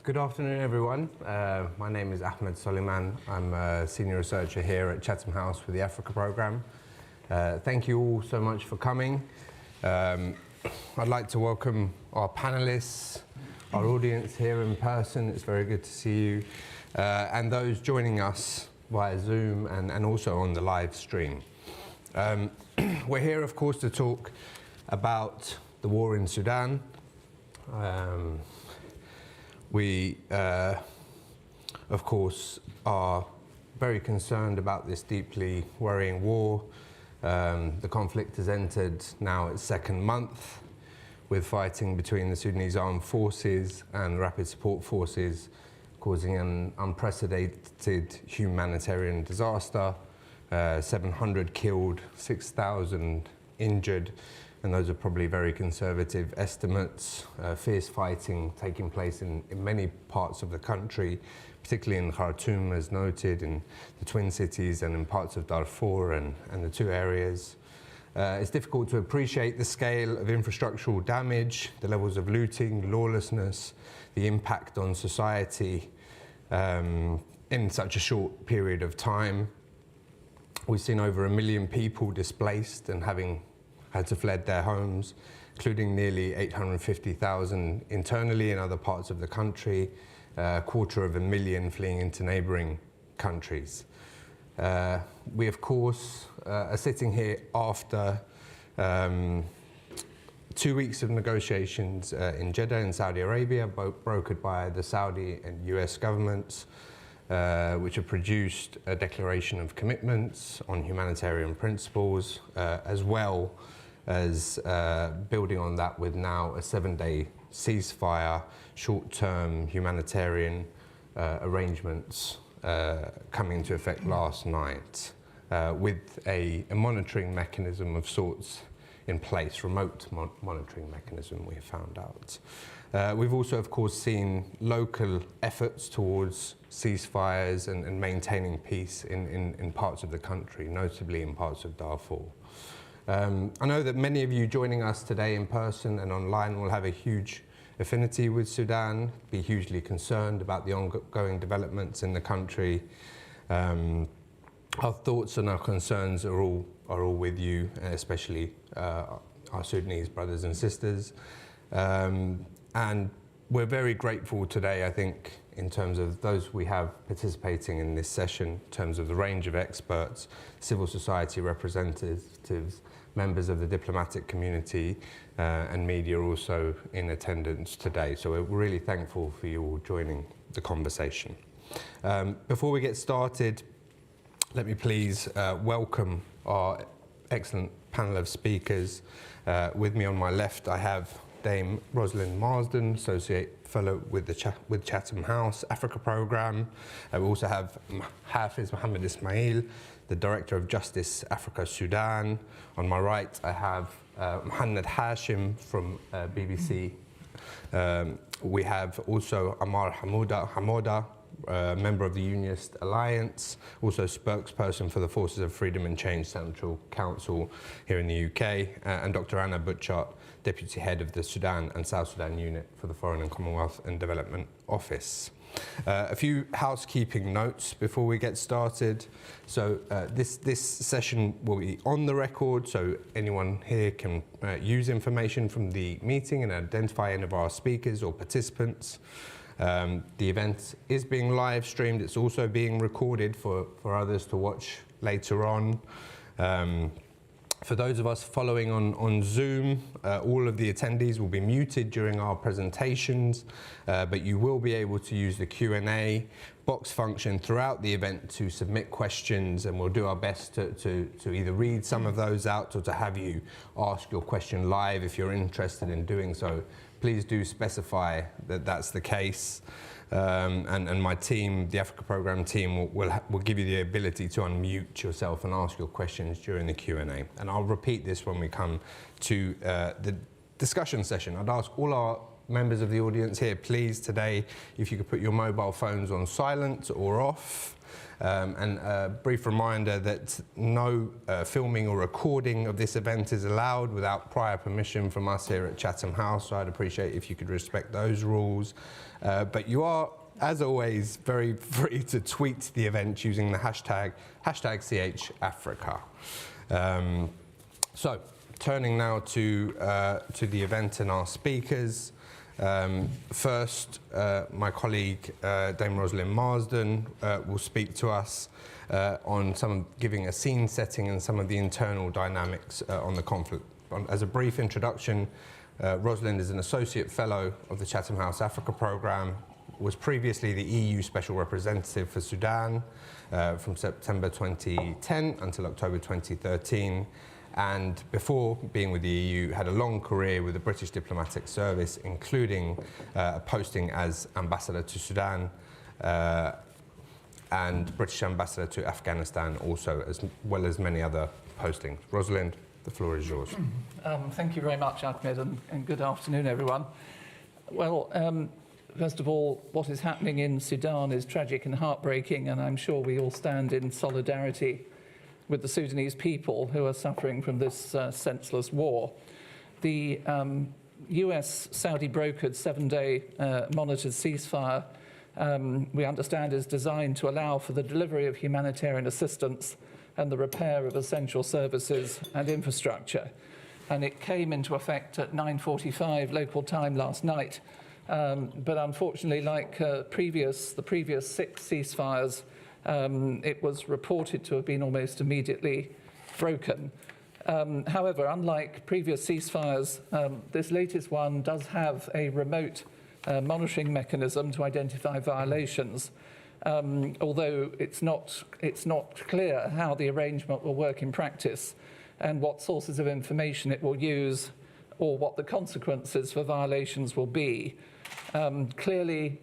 Good afternoon, everyone. My name is Ahmed Soliman. I'm a senior researcher here at Chatham House with the Africa Programme. Thank you all so much for coming. I'd like to welcome our panelists, our audience here in person. It's very good to see you. And those joining us via Zoom and also on the live stream. We're here, of course, to talk about the war in Sudan. We, of course, are very concerned about this deeply worrying war. The conflict has entered now its second month, with fighting between the Sudanese Armed Forces and Rapid Support Forces causing an unprecedented humanitarian disaster, 700 killed, 6,000 injured, and those are probably very conservative estimates. Fierce fighting taking place in many parts of the country, particularly in Khartoum, as noted, in the Twin Cities and in parts of Darfur and the two areas. It's difficult to appreciate the scale of infrastructural damage, the levels of looting, lawlessness, the impact on society in such a short period of time. We've seen over 1 million people displaced and having had to fled their homes, including nearly 850,000 internally in other parts of the country, 250,000 fleeing into neighbouring countries. We, of course, are sitting here after 2 weeks of negotiations in Jeddah in Saudi Arabia, brokered by the Saudi and US governments, which have produced a declaration of commitments on humanitarian principles, as well as building on that with now a 7-day ceasefire, short-term humanitarian arrangements coming into effect last night, with a monitoring mechanism of sorts in place, remote monitoring mechanism, we have found out. We've also, of course, seen local efforts towards ceasefires and maintaining peace in parts of the country, notably in parts of Darfur. I know that many of you joining us today in person and online will have a huge affinity with Sudan, be hugely concerned about the ongoing developments in the country. Our thoughts and our concerns are all with you, especially our Sudanese brothers and sisters. And we're very grateful today, I think, in terms of those we have participating in this session, in terms of the range of experts, civil society representatives, members of the diplomatic community, and media also in attendance today. So we're really thankful for you all joining the conversation. Before we get started, let me please welcome our excellent panel of speakers. With me on my left, I have Dame Rosalind Marsden, Associate Fellow with Chatham House Africa Programme. We also have Hafiz Mohammed Ismail, the Director of Justice Africa Sudan. On my right, I have Mohamed Hashim from BBC. We have also Amar Hamoda, member of the Unionist Alliance, also spokesperson for the Forces of Freedom and Change Central Council here in the UK, and Dr. Anna Butchart, Deputy Head of the Sudan and South Sudan Unit for the Foreign and Commonwealth and Development Office. A few housekeeping notes before we get started. So this session will be on the record, so anyone here can use information from the meeting and identify any of our speakers or participants. The event is being live streamed. It's also being recorded for others to watch later on. For those of us following on Zoom, all of the attendees will be muted during our presentations, but you will be able to use the Q&A box function throughout the event to submit questions, and we'll do our best to either read some of those out or to have you ask your question live if you're interested in doing so. Please do specify that that's the case. And my team, the Africa Programme team, will give you the ability to unmute yourself and ask your questions during the Q&A. And I'll repeat this when we come to the discussion session. I'd ask all our members of the audience here, please, today, if you could put your mobile phones on silent or off. And a brief reminder that no filming or recording of this event is allowed without prior permission from us here at Chatham House, so I'd appreciate if you could respect those rules. But you are, as always, very free to tweet the event using the hashtag #CHAfrica. So, turning now to the event and our speakers. First, my colleague Dame Rosalind Marsden will speak to us on giving a scene setting and some of the internal dynamics on the conflict. As a brief introduction, Rosalind is an associate fellow of the Chatham House Africa programme, was previously the EU Special Representative for Sudan from September 2010 until October 2013. And before being with the EU, had a long career with the British Diplomatic Service, including a posting as Ambassador to Sudan and British Ambassador to Afghanistan also, as well as many other postings. Rosalind, the floor is yours. Thank you very much, Ahmed, and good afternoon, everyone. Well, first of all, what is happening in Sudan is tragic and heartbreaking, and I'm sure we all stand in solidarity with the Sudanese people who are suffering from this senseless war. The US-Saudi brokered 7-day monitored ceasefire, we understand, is designed to allow for the delivery of humanitarian assistance and the repair of essential services and infrastructure. And it came into effect at 9:45 local time last night. But unfortunately, like the previous 6 ceasefires, it was reported to have been almost immediately broken. However, unlike previous ceasefires, this latest one does have a remote monitoring mechanism to identify violations, although it's not clear how the arrangement will work in practice and what sources of information it will use or what the consequences for violations will be. Clearly,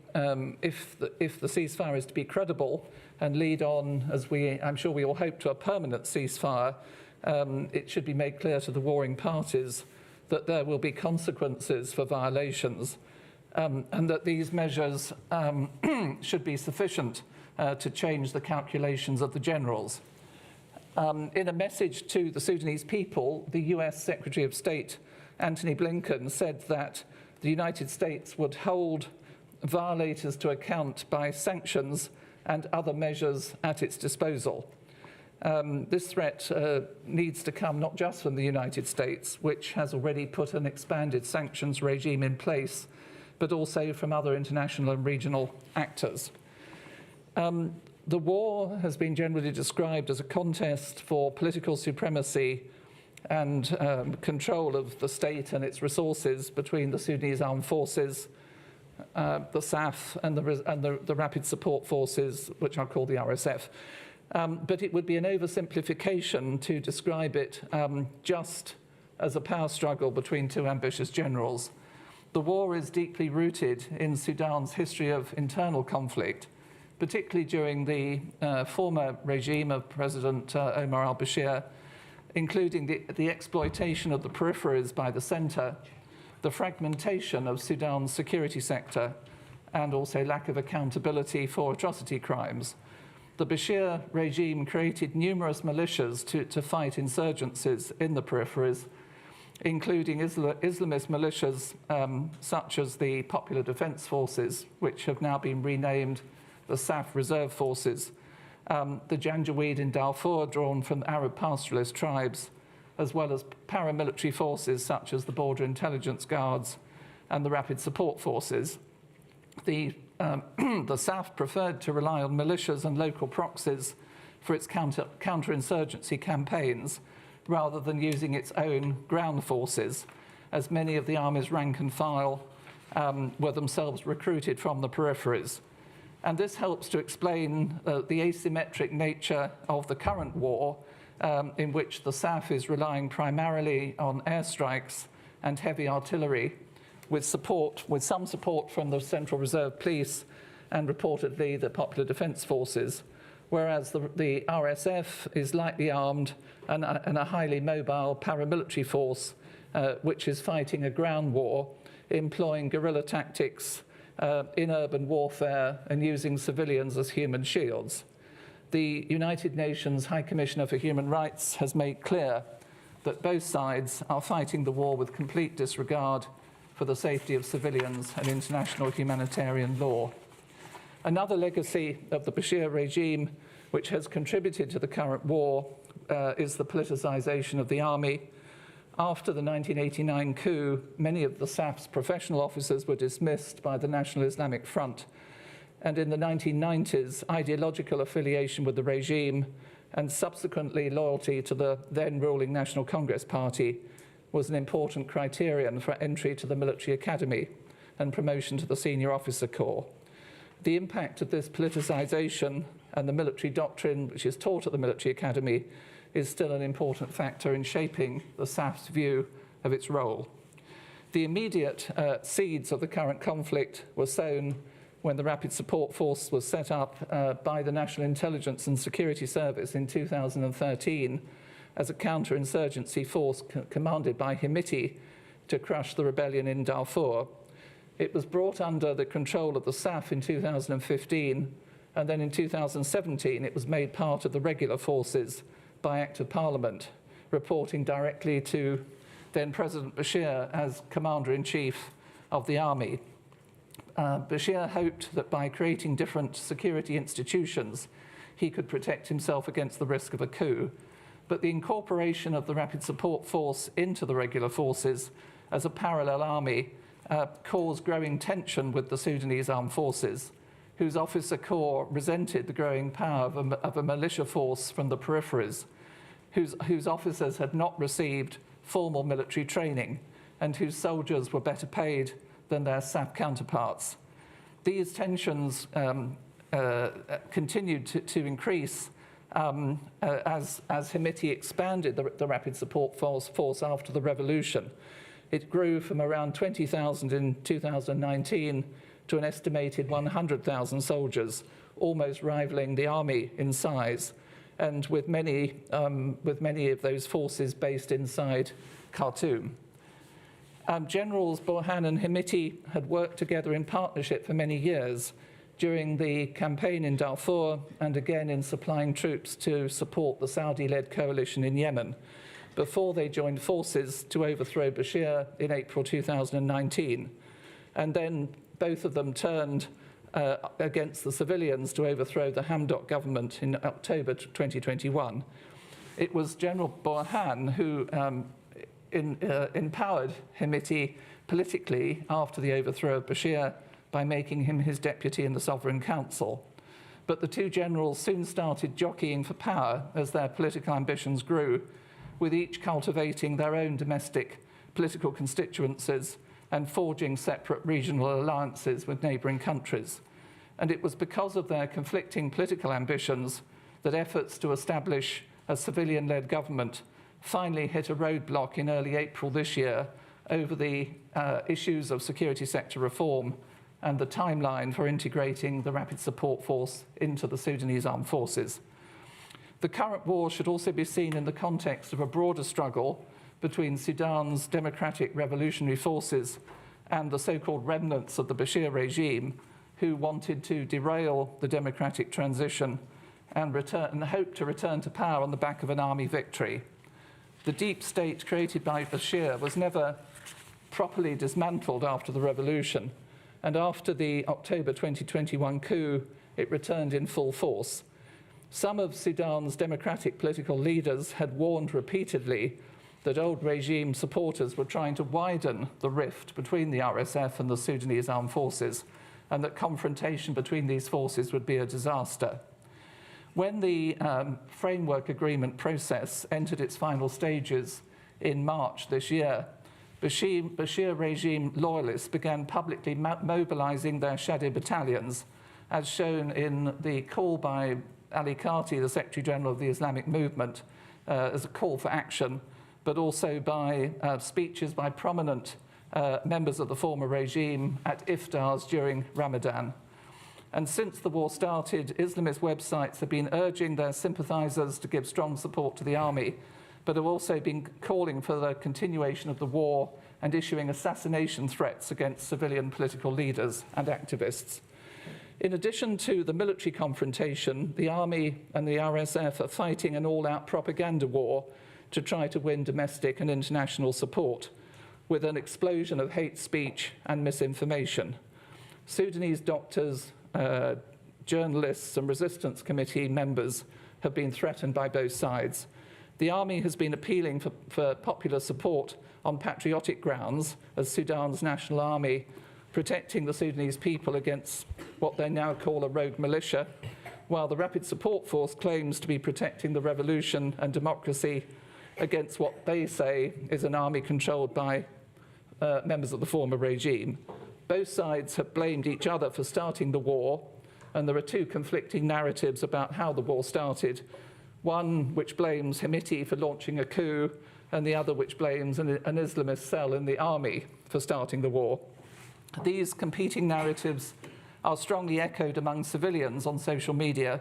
if the ceasefire is to be credible and lead on, as I'm sure we all hope, to a permanent ceasefire, it should be made clear to the warring parties that there will be consequences for violations, and that these measures should be sufficient to change the calculations of the generals. In a message to the Sudanese people, the US Secretary of State Antony Blinken said that the United States would hold violators to account by sanctions and other measures at its disposal. This threat needs to come not just from the United States, which has already put an expanded sanctions regime in place, but also from other international and regional actors. The war has been generally described as a contest for political supremacy and control of the state and its resources between the Sudanese Armed Forces, the SAF and the Rapid Support Forces, which are called the RSF. But it would be an oversimplification to describe it just as a power struggle between 2 ambitious generals. The war is deeply rooted in Sudan's history of internal conflict, particularly during the former regime of President Omar al-Bashir, including the exploitation of the peripheries by the center, the fragmentation of Sudan's security sector, and also lack of accountability for atrocity crimes. The Bashir regime created numerous militias to fight insurgencies in the peripheries, including Islamist militias such as the Popular Defense Forces, which have now been renamed the SAF Reserve Forces, the Janjaweed in Darfur, drawn from Arab pastoralist tribes, as well as paramilitary forces such as the Border Intelligence Guards and the Rapid Support Forces. The SAF preferred to rely on militias and local proxies for its counterinsurgency campaigns, rather than using its own ground forces, as many of the army's rank and file were themselves recruited from the peripheries. And this helps to explain the asymmetric nature of the current war, in which the SAF is relying primarily on airstrikes and heavy artillery, with some support from the Central Reserve Police and reportedly the Popular Defense Forces, whereas the RSF is lightly armed and a highly mobile paramilitary force, which is fighting a ground war, employing guerrilla tactics in urban warfare and using civilians as human shields. the United Nations High Commissioner for Human Rights has made clear that both sides are fighting the war with complete disregard for the safety of civilians and international humanitarian law. Another legacy of the Bashir regime, which has contributed to the current war, is the politicization of the army. After the 1989 coup, many of the SAF's professional officers were dismissed by the National Islamic Front. And in the 1990s, ideological affiliation with the regime and subsequently loyalty to the then ruling National Congress Party was an important criterion for entry to the military academy and promotion to the senior officer corps. The impact of this politicization and the military doctrine which is taught at the military academy is still an important factor in shaping the SAF's view of its role. The immediate seeds of the current conflict were sown when the Rapid Support Force was set up by the National Intelligence and Security Service in 2013 as a counter-insurgency force commanded by Hemeti to crush the rebellion in Darfur. It was brought under the control of the SAF in 2015, and then in 2017 it was made part of the regular forces by Act of Parliament, reporting directly to then President Bashir as Commander-in-Chief of the army. Bashir hoped that by creating different security institutions, he could protect himself against the risk of a coup. But the incorporation of the Rapid Support Force into the regular forces as a parallel army caused growing tension with the Sudanese Armed Forces, whose officer corps resented the growing power of a militia force from the peripheries, whose officers had not received formal military training and whose soldiers were better paid than their SAF counterparts. These tensions continued to increase as Hemeti expanded the Rapid Support Force after the revolution. It grew from around 20,000 in 2019 to an estimated 100,000 soldiers, almost rivaling the army in size, and with many of those forces based inside Khartoum. Generals Burhan and Hemeti had worked together in partnership for many years during the campaign in Darfur and again in supplying troops to support the Saudi-led coalition in Yemen, before they joined forces to overthrow Bashir in April 2019. And then both of them turned against the civilians to overthrow the Hamdok government in October 2021. It was General Burhan who empowered Hemeti politically after the overthrow of Bashir by making him his deputy in the Sovereign Council. But the two generals soon started jockeying for power as their political ambitions grew, with each cultivating their own domestic political constituencies and forging separate regional alliances with neighbouring countries. And it was because of their conflicting political ambitions that efforts to establish a civilian-led government finally hit a roadblock in early April this year over the issues of security sector reform and the timeline for integrating the Rapid Support Force into the Sudanese Armed Forces. The current war should also be seen in the context of a broader struggle between Sudan's democratic revolutionary forces and the so-called remnants of the Bashir regime, who wanted to derail the democratic transition and hope to return to power on the back of an army victory. The deep state created by Bashir was never properly dismantled after the revolution, and after the October 2021 coup, it returned in full force. Some of Sudan's democratic political leaders had warned repeatedly that old regime supporters were trying to widen the rift between the RSF and the Sudanese Armed Forces, and that confrontation between these forces would be a disaster. When the framework agreement process entered its final stages in March this year, Bashir regime loyalists began publicly mobilizing their shadow battalions, as shown in the call by Ali Kati, the Secretary General of the Islamic Movement, as a call for action, but also by speeches by prominent members of the former regime at iftars during Ramadan. And since the war started, Islamist websites have been urging their sympathizers to give strong support to the army, but have also been calling for the continuation of the war and issuing assassination threats against civilian political leaders and activists. In addition to the military confrontation, the army and the RSF are fighting an all-out propaganda war to try to win domestic and international support, with an explosion of hate speech and misinformation. Sudanese doctors, journalists and resistance committee members have been threatened by both sides. The army has been appealing for popular support on patriotic grounds as Sudan's national army, protecting the Sudanese people against what they now call a rogue militia, while the Rapid Support Force claims to be protecting the revolution and democracy against what they say is an army controlled by members of the former regime. Both sides have blamed each other for starting the war, and there are two conflicting narratives about how the war started. One which blames Hemeti for launching a coup, and the other which blames an Islamist cell in the army for starting the war. These competing narratives are strongly echoed among civilians on social media,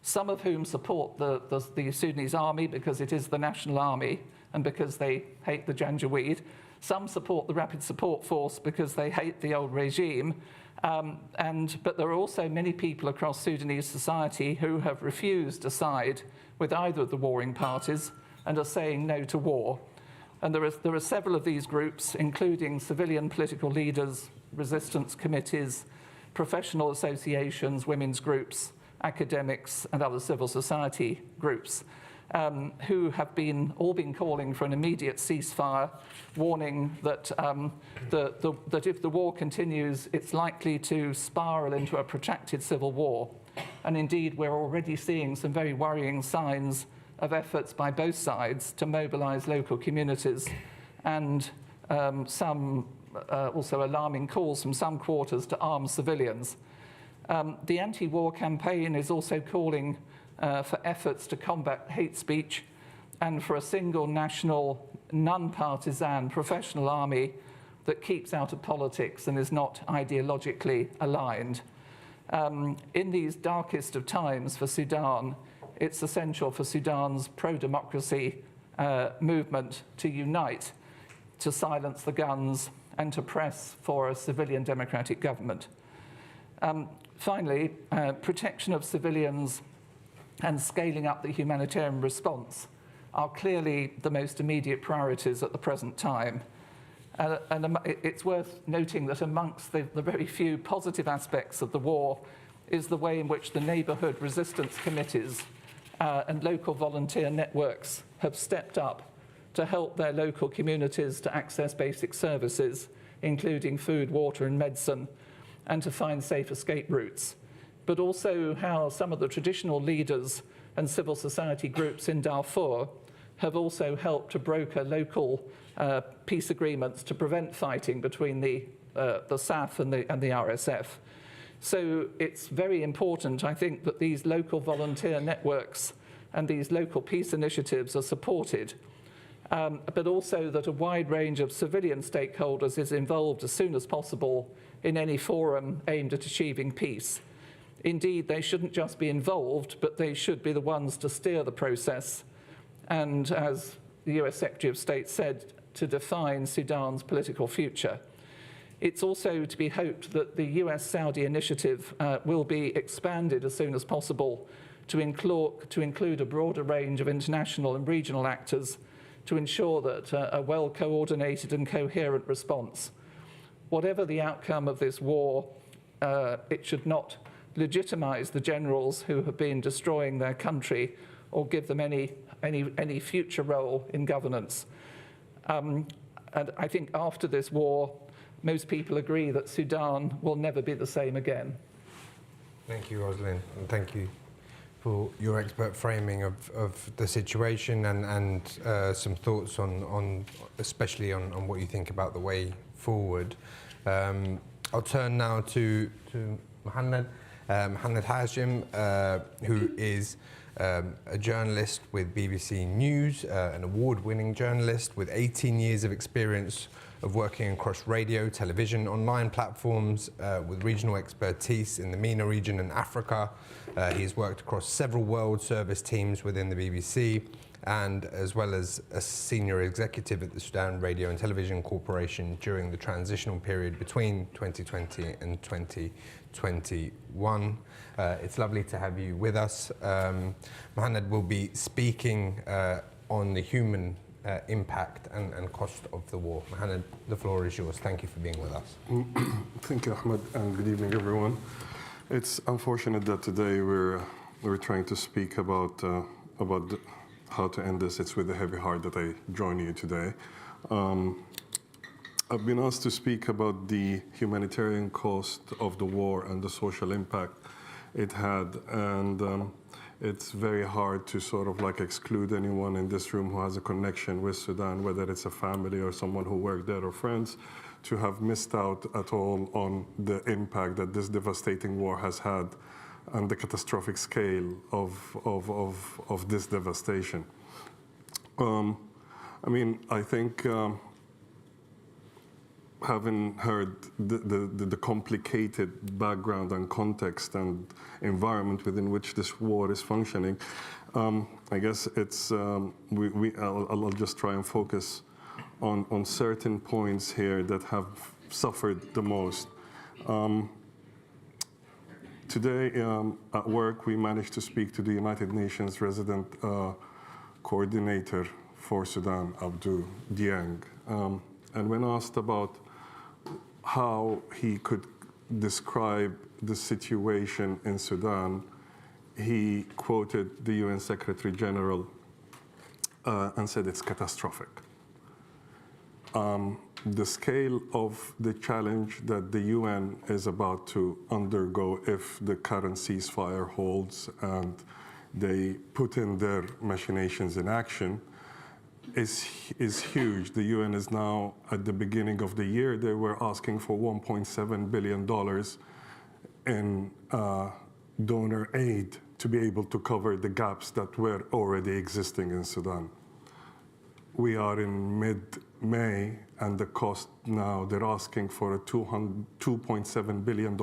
some of whom support the Sudanese army because it is the national army and because they hate the Janjaweed. Some support the Rapid Support Force because they hate the old regime. But there are also many people across Sudanese society who have refused to side with either of the warring parties and are saying no to war. And there are several of these groups, including civilian political leaders, resistance committees, professional associations, women's groups, academics, and other civil society groups, who have all been calling for an immediate ceasefire, warning that, that if the war continues, it's likely to spiral into a protracted civil war. And indeed, we're already seeing some very worrying signs of efforts by both sides to mobilize local communities, and some also alarming calls from some quarters to arm civilians. The anti-war campaign is also calling for efforts to combat hate speech and for a single national, non-partisan professional army that keeps out of politics and is not ideologically aligned. In these darkest of times for Sudan, it's essential for Sudan's pro-democracy movement to unite, to silence the guns, and to press for a civilian democratic government. Finally, protection of civilians and scaling up the humanitarian response are clearly the most immediate priorities at the present time. And it's worth noting that amongst the very few positive aspects of the war is the way in which the neighbourhood resistance committees and local volunteer networks have stepped up to help their local communities to access basic services, including food, water, and medicine, and to find safe escape routes. But also how some of the traditional leaders and civil society groups in Darfur have also helped to broker local peace agreements to prevent fighting between the SAF and the RSF. So it's very important, I think, that these local volunteer networks and these local peace initiatives are supported, but also that a wide range of civilian stakeholders is involved as soon as possible in any forum aimed at achieving peace. Indeed, they shouldn't just be involved, but they should be the ones to steer the process, and, as the US Secretary of State said, to define Sudan's political future. It's also to be hoped that the US-Saudi initiative will be expanded as soon as possible to include a broader range of international and regional actors to ensure that a well-coordinated and coherent response. Whatever the outcome of this war, it should not legitimize the generals who have been destroying their country or give them any future role in governance. And I think after this war, most people agree that Sudan will never be the same again. Thank you, Rosalind, and thank you for your expert framing of the situation and some thoughts especially on what you think about the way forward. I'll turn now to Mohammed Hashim, who is a journalist with BBC News, an award-winning journalist with 18 years of experience of working across radio, television, online platforms with regional expertise in the MENA region and Africa. He's worked across several World Service teams within the BBC, and as well as a senior executive at the Sudan Radio and Television Corporation during the transitional period between 2020 and 2022. 2021. It's lovely to have you with us. Mohammed will be speaking on the human impact and cost of the war. Mohammed, the floor is yours. Thank you for being with us. Thank you, Ahmed, and good evening, everyone. It's unfortunate that today we're trying to speak about how to end this. It's with a heavy heart that I join you today. I've been asked to speak about the humanitarian cost of the war and the social impact it had, and it's very hard to sort of like exclude anyone in this room who has a connection with Sudan, whether it's a family or someone who worked there or friends, to have missed out at all on the impact that this devastating war has had and the catastrophic scale of this devastation. I think having heard the complicated background and context and environment within which this war is functioning, I guess it's I'll just try and focus on certain points here that have suffered the most. Today at work, we managed to speak to the United Nations resident coordinator for Sudan, Abdou Dieng, and when asked about how he could describe the situation in Sudan, he quoted the UN Secretary General and said it's catastrophic. The scale of the challenge that the UN is about to undergo if the current ceasefire holds and they put in their machinations in action is huge. The UN is now, at the beginning of the year, they were asking for $1.7 billion in donor aid to be able to cover the gaps that were already existing in Sudan. We are in mid-May, and the cost now, they're asking for $2.7 billion.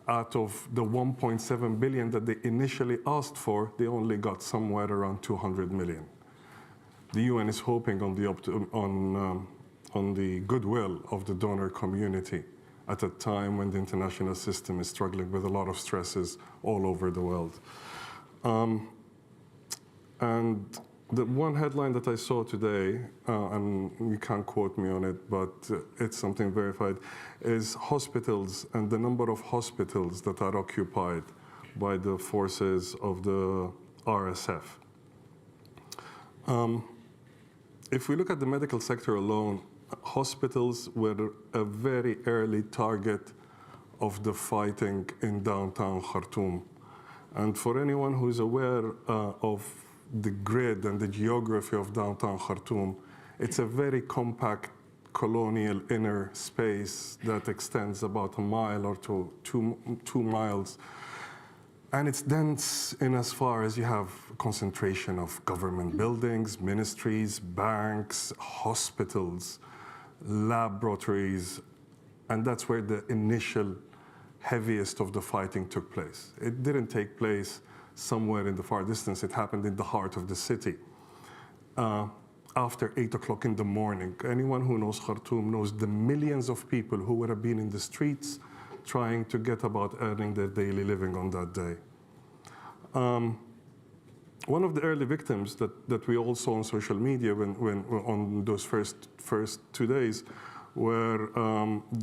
Out of the $1.7 billion that they initially asked for, they only got somewhere around $200 million. The UN is hoping on the goodwill of the donor community at a time when the international system is struggling with a lot of stresses all over the world. And the one headline that I saw today, and you can't quote me on it, but it's something verified, is hospitals and the number of hospitals that are occupied by the forces of the RSF. If we look at the medical sector alone, hospitals were a very early target of the fighting in downtown Khartoum. And for anyone who's aware of the grid and the geography of downtown Khartoum, it's a very compact colonial inner space that extends about a mile or two miles. And it's dense in as far as you have concentration of government buildings, ministries, banks, hospitals, laboratories, and that's where the initial heaviest of the fighting took place. It didn't take place somewhere in the far distance. It happened in the heart of the city. After 8 o'clock in the morning, anyone who knows Khartoum knows the millions of people who would have been in the streets trying to get about earning their daily living on that day. One of the early victims that we all saw on social media when on those first 2 days were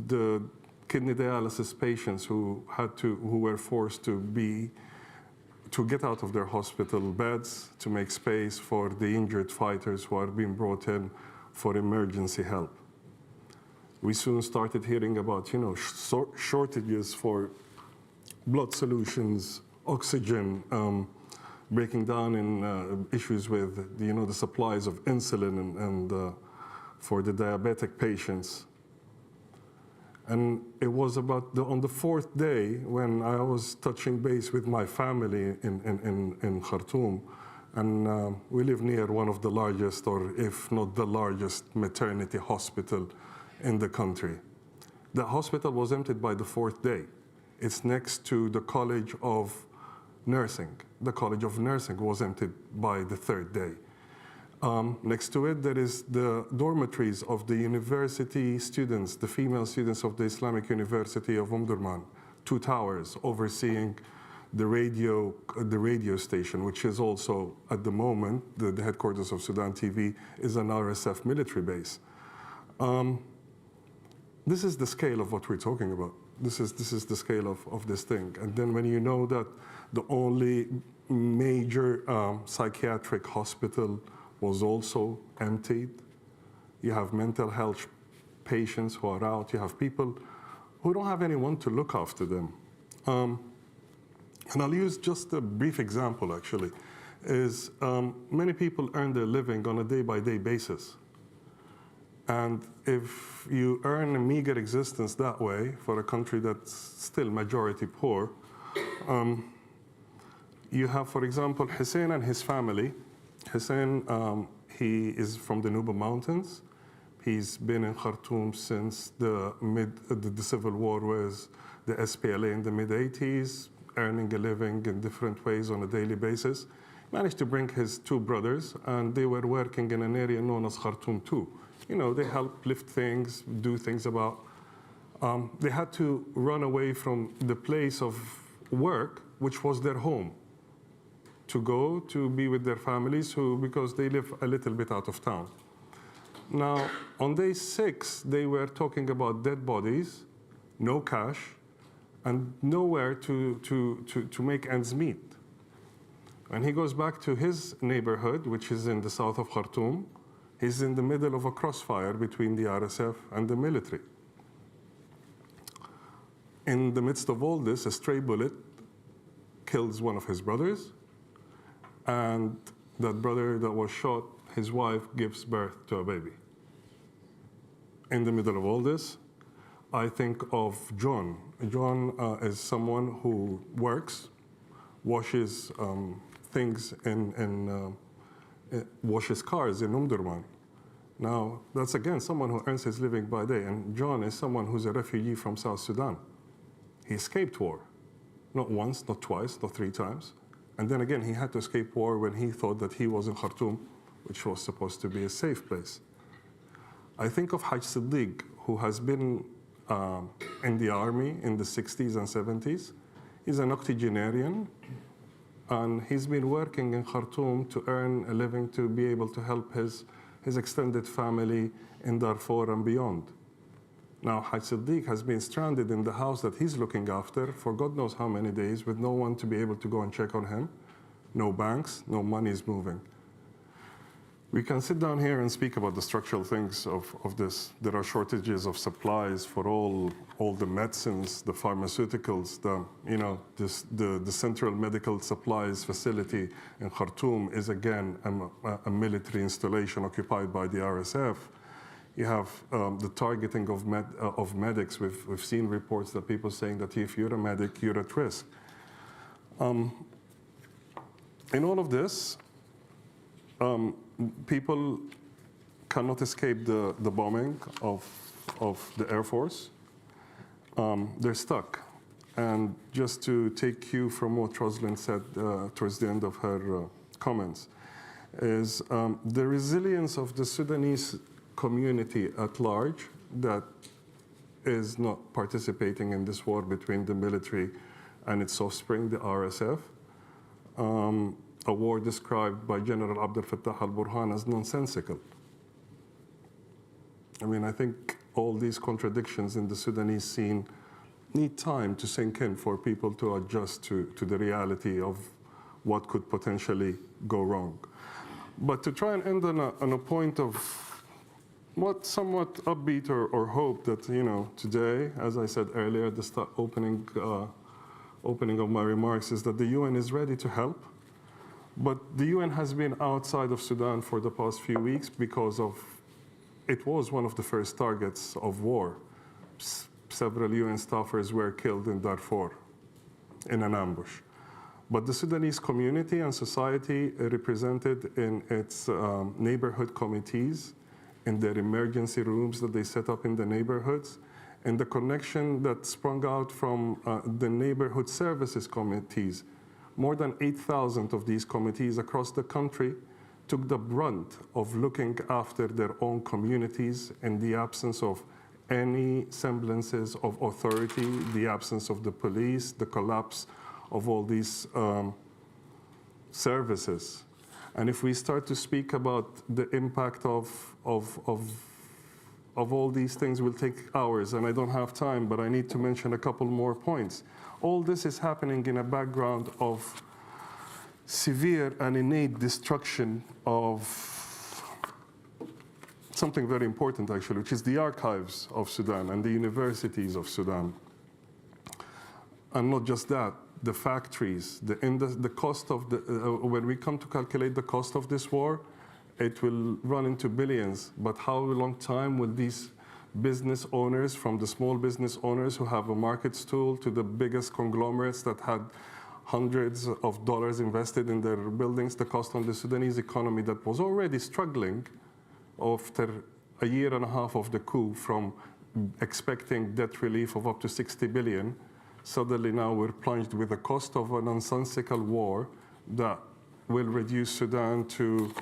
the kidney dialysis patients who were forced to get out of their hospital beds to make space for the injured fighters who are being brought in for emergency help. We soon started hearing about, shortages for blood solutions, oxygen, breaking down in issues with, the supplies of insulin and for the diabetic patients. And it was about on the 4th day when I was touching base with my family in Khartoum, and we live near one of the largest, or if not the largest, maternity hospital in the country. The hospital was emptied by the 4th day. It's next to the College of Nursing. The College of Nursing was emptied by the 3rd day. Next to it, there is the dormitories of the university students, the female students of the Islamic University of Omdurman. two towers overseeing the radio station, which is also, at the moment, the headquarters of Sudan TV is an RSF military base. This is the scale of what we're talking about. This is the scale of this thing. And then when you know that the only major psychiatric hospital was also emptied, you have mental health patients who are out, you have people who don't have anyone to look after them. And I'll use just a brief example, actually, is many people earn their living on a day-by-day basis. And if you earn a meager existence that way for a country that's still majority poor, you have, for example, Hussein and his family. Hussein, he is from the Nuba Mountains. He's been in Khartoum since the civil war with the SPLA in the mid-80s, earning a living in different ways on a daily basis. Managed to bring his two brothers, and they were working in an area known as Khartoum 2. You know, they help lift things, do things about. They had to run away from the place of work, which was their home, to go to be with their families, because they live a little bit out of town. Now, on day 6, they were talking about dead bodies, no cash, and nowhere to make ends meet. And he goes back to his neighborhood, which is in the south of Khartoum. He's in the middle of a crossfire between the RSF and the military. In the midst of all this, a stray bullet kills one of his brothers, and that brother that was shot, his wife gives birth to a baby. In the middle of all this, I think of John. John is someone who works, washes things washes cars in Umdurman. Now, that's again someone who earns his living by day, and John is someone who's a refugee from South Sudan. He escaped war, not once, not twice, not 3 times. And then again, he had to escape war when he thought that he was in Khartoum, which was supposed to be a safe place. I think of Haj Siddiq, who has been in the army in the 60s and 70s. He's an octogenarian, and he's been working in Khartoum to earn a living to be able to help his extended family in Darfur and beyond. Now, Haj Siddiq has been stranded in the house that he's looking after for God knows how many days, with no one to be able to go and check on him, no banks, no money is moving. We can sit down here and speak about the structural things of this. There are shortages of supplies for all the medicines, the pharmaceuticals, the central medical supplies facility in Khartoum is again a military installation occupied by the RSF. You have the targeting of medics. We've seen reports that people saying that if you're a medic, you're at risk. In all of this, people cannot escape the bombing of the Air Force. They're stuck. And just to take cue from what Rosalind said towards the end of her comments, is the resilience of the Sudanese community at large that is not participating in this war between the military and its offspring, the RSF. A war described by General Abdel Fattah al-Burhan as nonsensical. I mean, I think all these contradictions in the Sudanese scene need time to sink in for people to adjust to the reality of what could potentially go wrong. But to try and end on a point of what somewhat upbeat or hope that, today, as I said earlier, the opening of my remarks, is that the UN is ready to help. But the UN has been outside of Sudan for the past few weeks because it was one of the first targets of war. Several UN staffers were killed in Darfur in an ambush. But the Sudanese community and society represented in its neighborhood committees, in their emergency rooms that they set up in the neighborhoods, and the connection that sprung out from the neighborhood services committees. More than 8,000 of these committees across the country took the brunt of looking after their own communities in the absence of any semblances of authority, the absence of the police, the collapse of all these services. And if we start to speak about the impact of all these things, will take hours, and I don't have time, but I need to mention a couple more points. All this is happening in a background of severe and innate destruction of something very important, actually, which is the archives of Sudan and the universities of Sudan. And not just that, the factories, the cost of the, when we come to calculate the cost of this war, it will run into billions. But how long time will these business owners, from the small business owners who have a market stool to the biggest conglomerates that had hundreds of dollars invested in their buildings, the cost on the Sudanese economy that was already struggling after a year and a half of the coup, from expecting debt relief of up to 60 billion, suddenly now we're plunged with the cost of a nonsensical war that will reduce Sudan to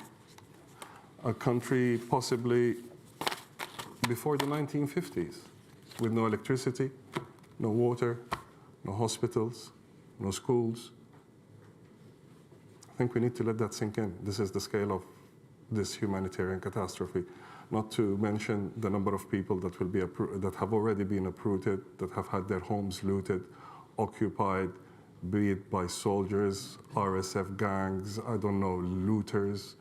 a country possibly before the 1950s, with no electricity, no water, no hospitals, no schools. I think we need to let that sink in. This is the scale of this humanitarian catastrophe. Not to mention the number of people that will be that have already been uprooted, that have had their homes looted, occupied, be it by soldiers, RSF gangs, I don't know, looters,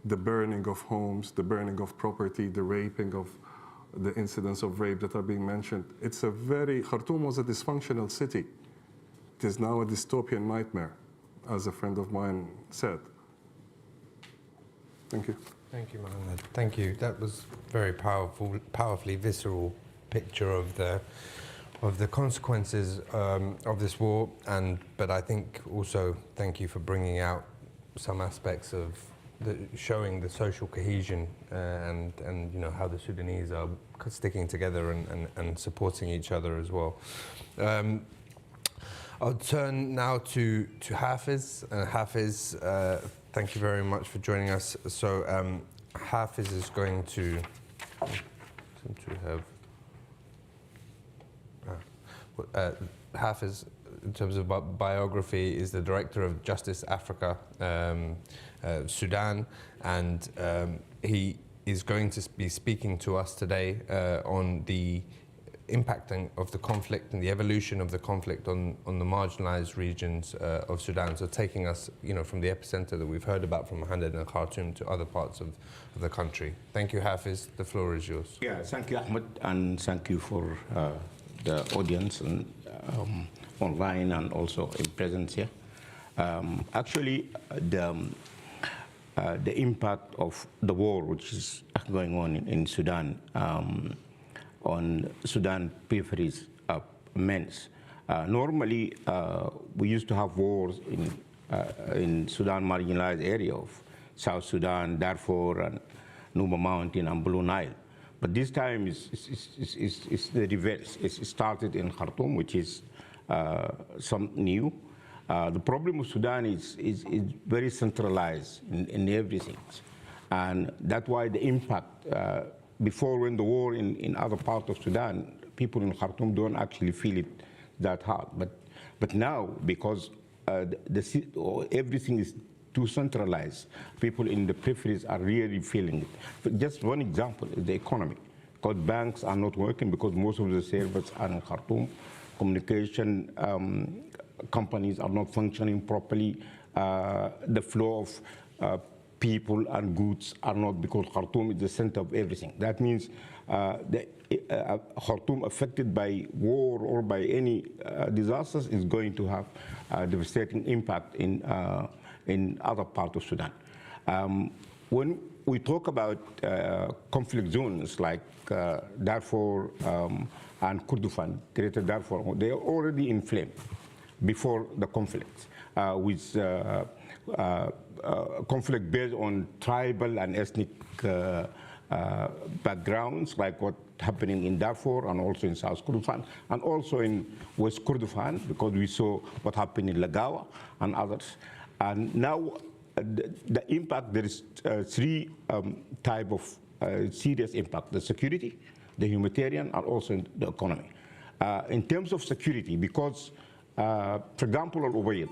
the burning of homes, the burning of property, the raping of the incidents of rape that are being mentioned. It's a very, Khartoum was a dysfunctional city. It is now a dystopian nightmare, as a friend of mine said. Thank you. Thank you, Mohammed. Thank you. That was very powerfully visceral picture of the consequences of this war, but I think also thank you for bringing out some aspects of showing the social cohesion and you know how the Sudanese are sticking together and supporting each other as well. I'll turn now to Hafiz. Hafiz, thank you very much for joining us. So Hafiz is going to have Hafiz, in terms of biography, is the director of Justice Africa Sudan, and he is going to be speaking to us today on the impacting of the conflict and the evolution of the conflict on the marginalized regions of Sudan. So taking us, you know, from the epicenter that we've heard about from Mohammed and Khartoum to other parts of the country. Thank you, Hafiz. The floor is yours. Yeah, thank you, Ahmed, and thank you for the audience and online and also in presence here. Actually, the impact of the war which is going on in Sudan on Sudan peripheries are immense. Normally, we used to have wars in Sudan marginalized area of South Sudan, Darfur, and Nuba Mountain, and Blue Nile. But this time is the reverse. It started in Khartoum, which is something new. The problem with Sudan is very centralized in everything. And that's why the impact, before when the war in other parts of Sudan, people in Khartoum don't actually feel it that hard. But now, because everything is too centralized, people in the peripheries are really feeling it. But just one example is the economy. Because banks are not working, because most of the servers are in Khartoum. Communication companies are not functioning properly. The flow of people and goods are not, because Khartoum is the center of everything. That means Khartoum affected by war or by any disasters is going to have a devastating impact in other parts of Sudan. When we talk about conflict zones like Darfur and Kurdistan, Greater Darfur, they are already inflamed before the conflict, with conflict based on tribal and ethnic backgrounds, like what's happening in Darfur and also in South Kurdistan, and also in West Kurdistan, because we saw what happened in Lagawa and others. And now the impact, there is three type of serious impact: the security, the humanitarian and also in the economy. In terms of security, because, for example, Al Ubaid,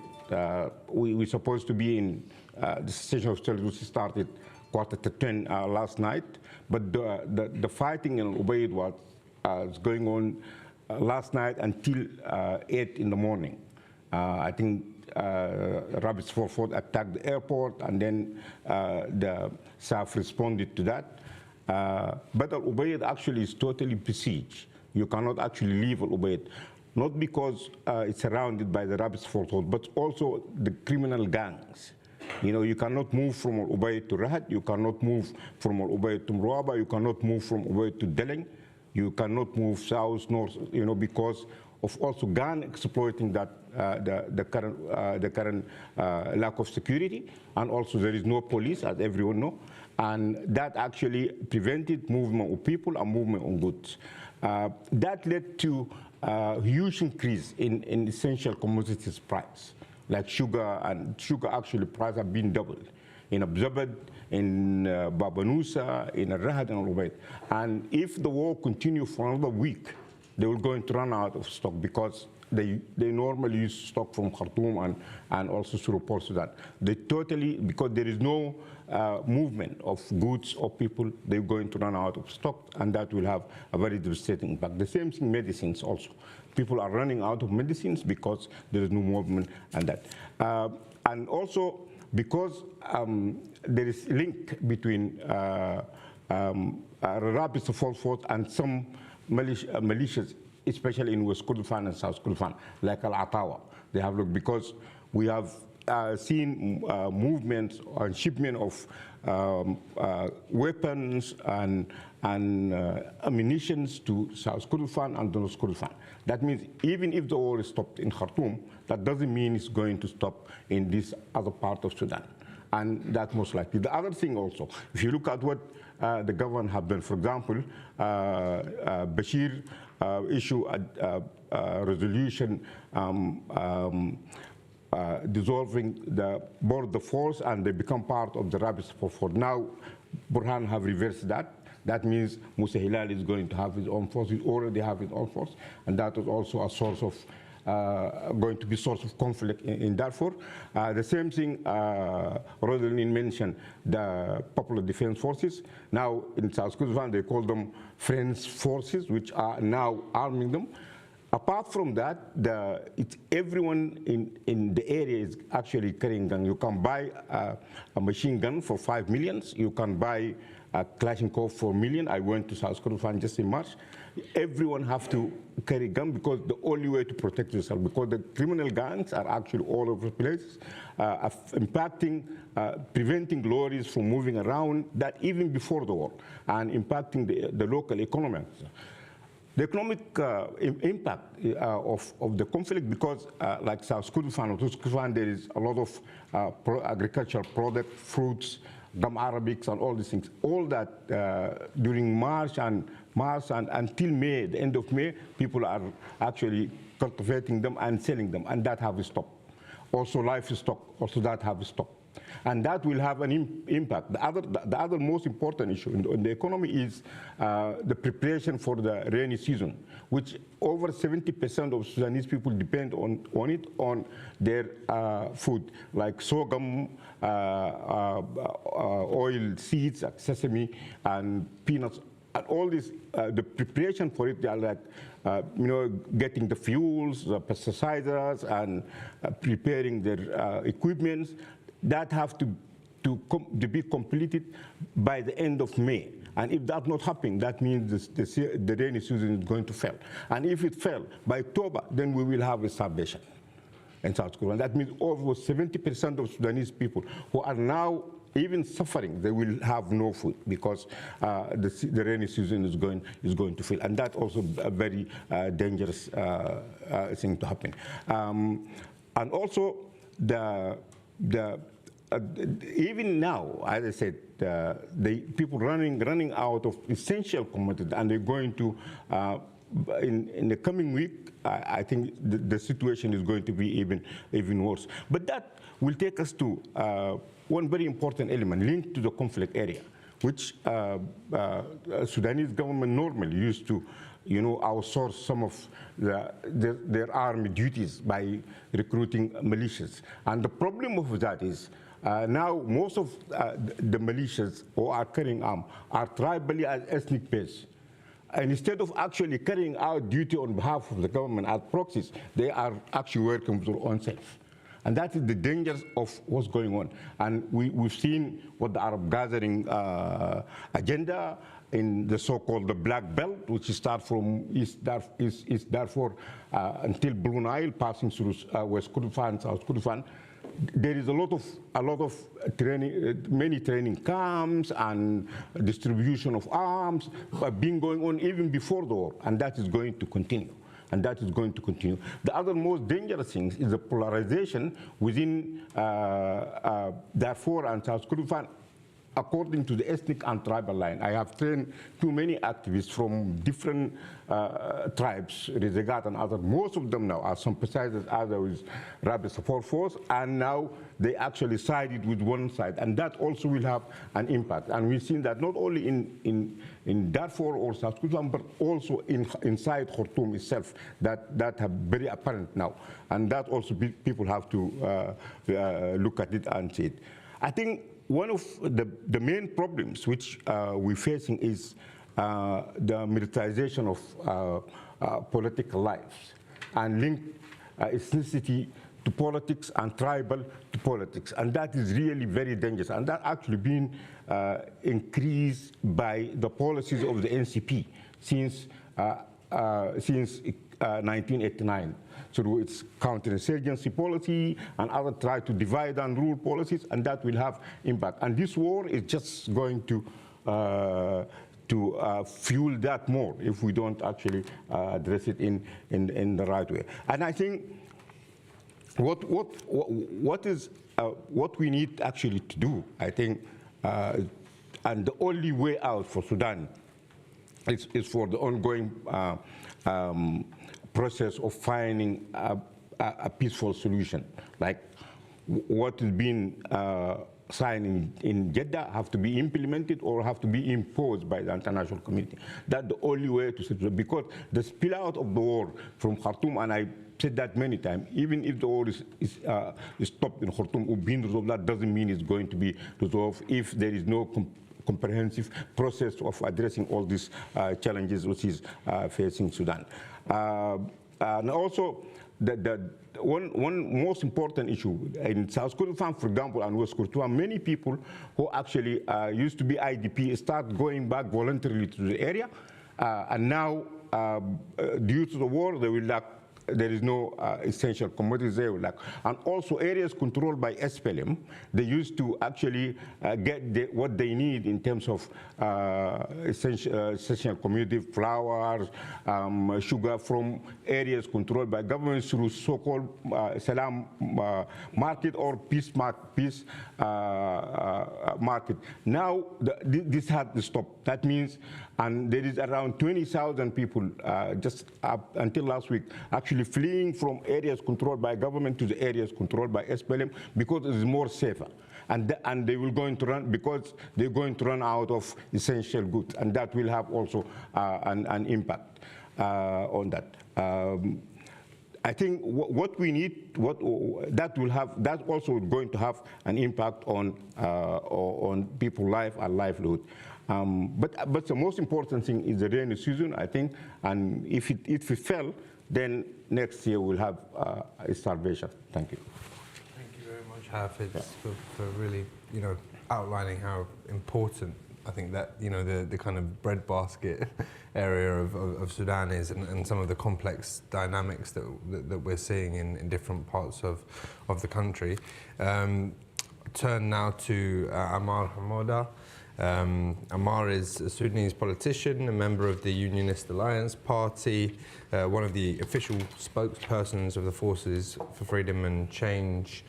we're supposed to be in the cessation of hostilities, which started 9:45 last night, but the fighting in Al Ubaid was going on last night until 8 in the morning. I think Rapid Support attacked the airport, and then the SAF responded to that. But Al Ubaid actually is totally besieged. You cannot actually leave Al Ubaid, not because it's surrounded by the Rapid Support, but also the criminal gangs. You know, you cannot move from Al Ubaid to Rahat, you cannot move from Al Ubaid to Mruaba, you cannot move from Al Ubaid to Deleng, you cannot move south, north, you know, because of also gang exploiting that the current lack of security, and also there is no police, as everyone know, and that actually prevented movement of people and movement of goods. That led to a huge increase in essential commodities price, like sugar, and sugar actually price have been doubled in Abzabad, in Baba Nusa, in Rahat and Al Ubaid. And if the war continues for another week, they will going to run out of stock, because they normally use stock from Khartoum and also through Port Sudan. They totally, because there is no movement of goods or people, they're going to run out of stock, and that will have a very devastating impact. The same thing, medicines also. People are running out of medicines because there is no movement and that. And also because there is a link between Rapid Support Force and some militias, especially in West Kordofan and South Kordofan, like Al-Atawa. They have looked, because we have seen movements and shipment of weapons and ammunition to South Kordofan and North Kordofan. That means even if the war is stopped in Khartoum, that doesn't mean it's going to stop in this other part of Sudan. And that's most likely. The other thing also, if you look at what the government have done, for example, Bashir issued a resolution dissolving the border force, and they become part of the Rapid Support Force. Now, Burhan have reversed that. That means Musa Hilal is going to have his own force. He already have his own force, and that is also a source of going to be source of conflict in Darfur. The same thing, Rodelin mentioned the Popular Defense Forces. Now in South Kordofan, they call them Friends Forces, which are now arming them. Apart from that, everyone in the area is actually carrying gun. You can buy a machine gun for 5 million. You can buy a Kalashnikov for $1 million. I went to South Kordofan just in March. Everyone have to carry gun, because the only way to protect yourself, because the criminal gangs are actually all over the place, impacting, preventing lorries from moving around, that even before the war, and impacting the local economy. The economic impact of the conflict, because like South Kordofan or West Kordofan, there is a lot of agricultural products, fruits, gum arabics, and all these things. All that during March and until May, the end of May, people are actually cultivating them and selling them, and that have stopped. Also livestock, also that have stopped. And that will have an impact. The other most important issue in the economy is the preparation for the rainy season, which over 70% of Sudanese people depend on it, on their food, like sorghum, oil seeds, like sesame, and peanuts. And all this, the preparation for it, they are like, getting the fuels, the pesticides, and preparing their equipments. That have to be completed by the end of May. And if that's not happening, that means the rainy season is going to fail. And if it fails by October, then we will have a starvation in South Korea. And that means over 70% of Sudanese people who are now even suffering, they will have no food, because the rainy season is going to fail. And that's also a very dangerous thing to happen. And also even now, as I said, the people running out of essential commodities, and they're going to, in the coming week, I think the situation is going to be even worse. But that will take us to one very important element linked to the conflict area, which Sudanese government normally used to, outsource some of their army duties by recruiting militias. And the problem of that is now most of the militias who are carrying arms are tribally and ethnic based. And instead of actually carrying out duty on behalf of the government as proxies, they are actually working for their own self. And that is the dangers of what's going on. And we've seen what the Arab gathering agenda in the so-called the Black Belt, which starts from East Darfur until Blue Nile, passing through West Kordofan, South Kordofan. There is a lot of training, many training camps and distribution of arms being going on even before the war, and that is going to continue. The other most dangerous thing is the polarization within Darfur and South Kordofan according to the ethnic and tribal line. I have trained too many activists from different tribes, Rizegat and others. Most of them now are sympathizers either with Rapid Support Force, and now they actually sided with one side, and that also will have an impact. And we've seen that not only in Darfur or South Sudan, but also inside Khartoum itself, that have very apparent now, and that also people have to look at it and see it. I think one of the main problems which we're facing is the militarization of political lives and link ethnicity to politics and tribal to politics. And that is really very dangerous. And that actually been increased by the policies of the NCP since 1989. Through its counterinsurgency policy and other try to divide and rule policies, and that will have impact. And this war is just going to fuel that more if we don't actually address it in the right way. And I think what we need actually to do, I think, and the only way out for Sudan is for the ongoing process of finding a peaceful solution, like what has been signed in Jeddah have to be implemented or have to be imposed by the international community. That's the only way to settle it, because the spill out of the war from Khartoum, and I said that many times, even if the war is stopped in Khartoum or being resolved, that doesn't mean it's going to be resolved if there is no comprehensive process of addressing all these challenges which is facing Sudan. And also, the one most important issue in South Kordofan, for example, and West Kordofan, many people who actually used to be IDP start going back voluntarily to the area, and now, due to the war, they will lack. There is no essential commodities there. And also areas controlled by SPLM, they used to actually get what they need in terms of essential commodity, flowers, sugar from areas controlled by governments through so-called Salam market or peace market. Now, this had to stop. That means, and there is around 20,000 people just up until last week actually fleeing from areas controlled by government to the areas controlled by SPLM because it is more safer. And they will going to run because they're going to run out of essential goods, and that will have also an impact on that. I think what we need, that also going to have an impact on people's life and livelihood. But the most important thing is the rainy season, I think, and if it fell, then next year we'll have a starvation. Thank you. Thank you very much, Hafiz, for really, outlining how important I think that, the kind of breadbasket area of Sudan is, and some of the complex dynamics that we're seeing in different parts of the country. Turn now to Ammar Hamada. Ammar is a Sudanese politician, a member of the Unionist Alliance Party, one of the official spokespersons of the Forces for Freedom and Change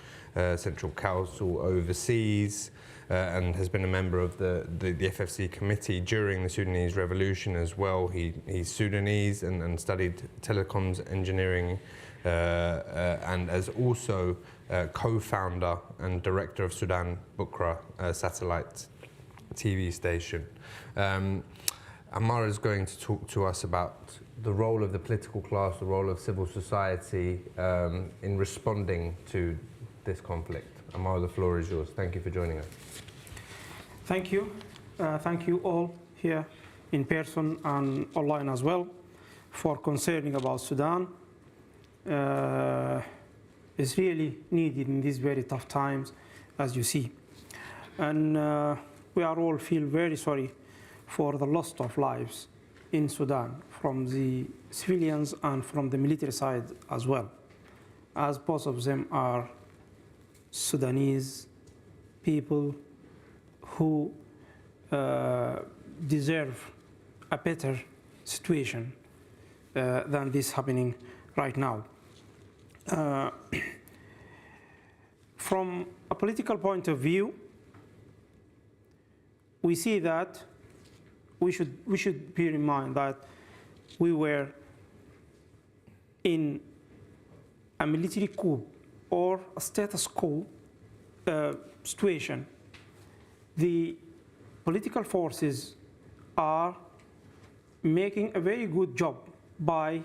Central Council overseas, and has been a member of the FFC committee during the Sudanese Revolution as well. He's Sudanese and studied telecoms engineering, and as also co-founder and director of Sudan Bukra satellite TV station. Amara is going to talk to us about the role of the political class, the role of civil society in responding to this conflict. Amara, the floor is yours. Thank you for joining us. Thank you. Thank you all here in person and online as well for concerning about Sudan. It's really needed in these very tough times, as you see. And we are all feel very sorry for the loss of lives in Sudan from the civilians and from the military side as well, as both of them are Sudanese people who deserve a better situation than this happening right now. From a political point of view, we see that we should bear in mind that we were in a military coup or a status quo situation. The political forces are making a very good job by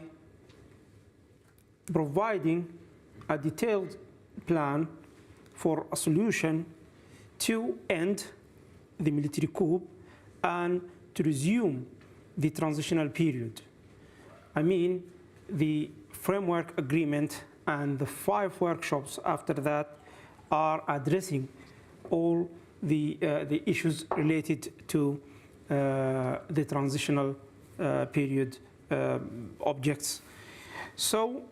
providing a detailed plan for a solution to end the military coup and to resume the transitional period. I mean, the framework agreement and the 5 workshops after that are addressing all the issues related to the transitional period objects. So,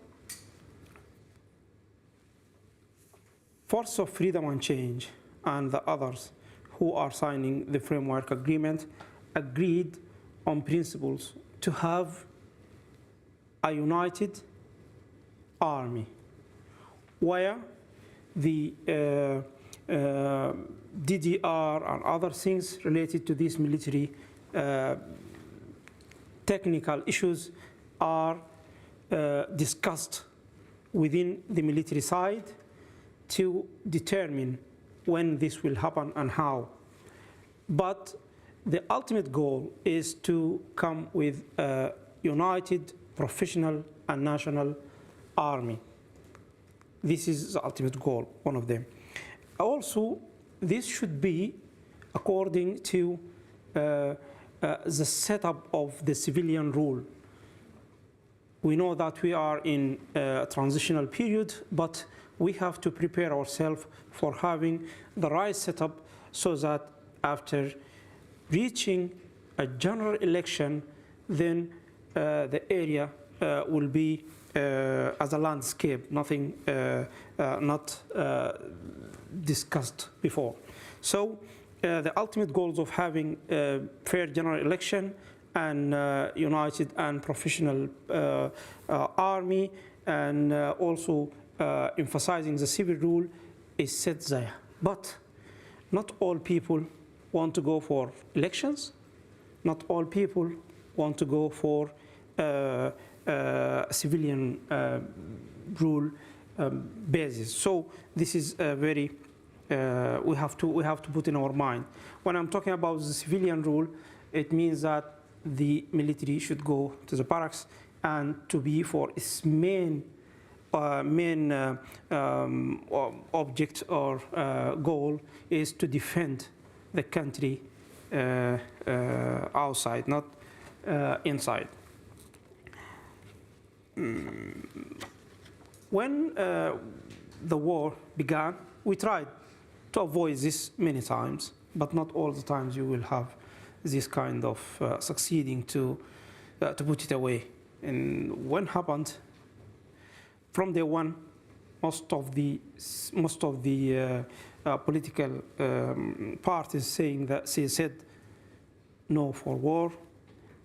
Force of Freedom and Change and the others who are signing the framework agreement agreed on principles to have a united army where the DDR and other things related to these military technical issues are discussed within the military side to determine when this will happen and how. But the ultimate goal is to come with a united, professional, and national army. This is the ultimate goal, one of them. Also, this should be according to the setup of the civilian rule. We know that we are in a transitional period, but we have to prepare ourselves for having the right setup so that after reaching a general election, then the area will be as a landscape, nothing not discussed before. So the ultimate goals of having a fair general election and united and professional army and also emphasizing the civil rule is set there. But not all people want to go for elections. Not all people want to go for civilian rule basis. So this is very we have to put in our mind. When I'm talking about the civilian rule, it means that the military should go to the barracks and to be for its main object or goal is to defend the country outside, not inside. When the war began, we tried to avoid this many times, but not all the times you will have this kind of succeeding to put it away. And when happened, from day one, most of the political parties said no for war,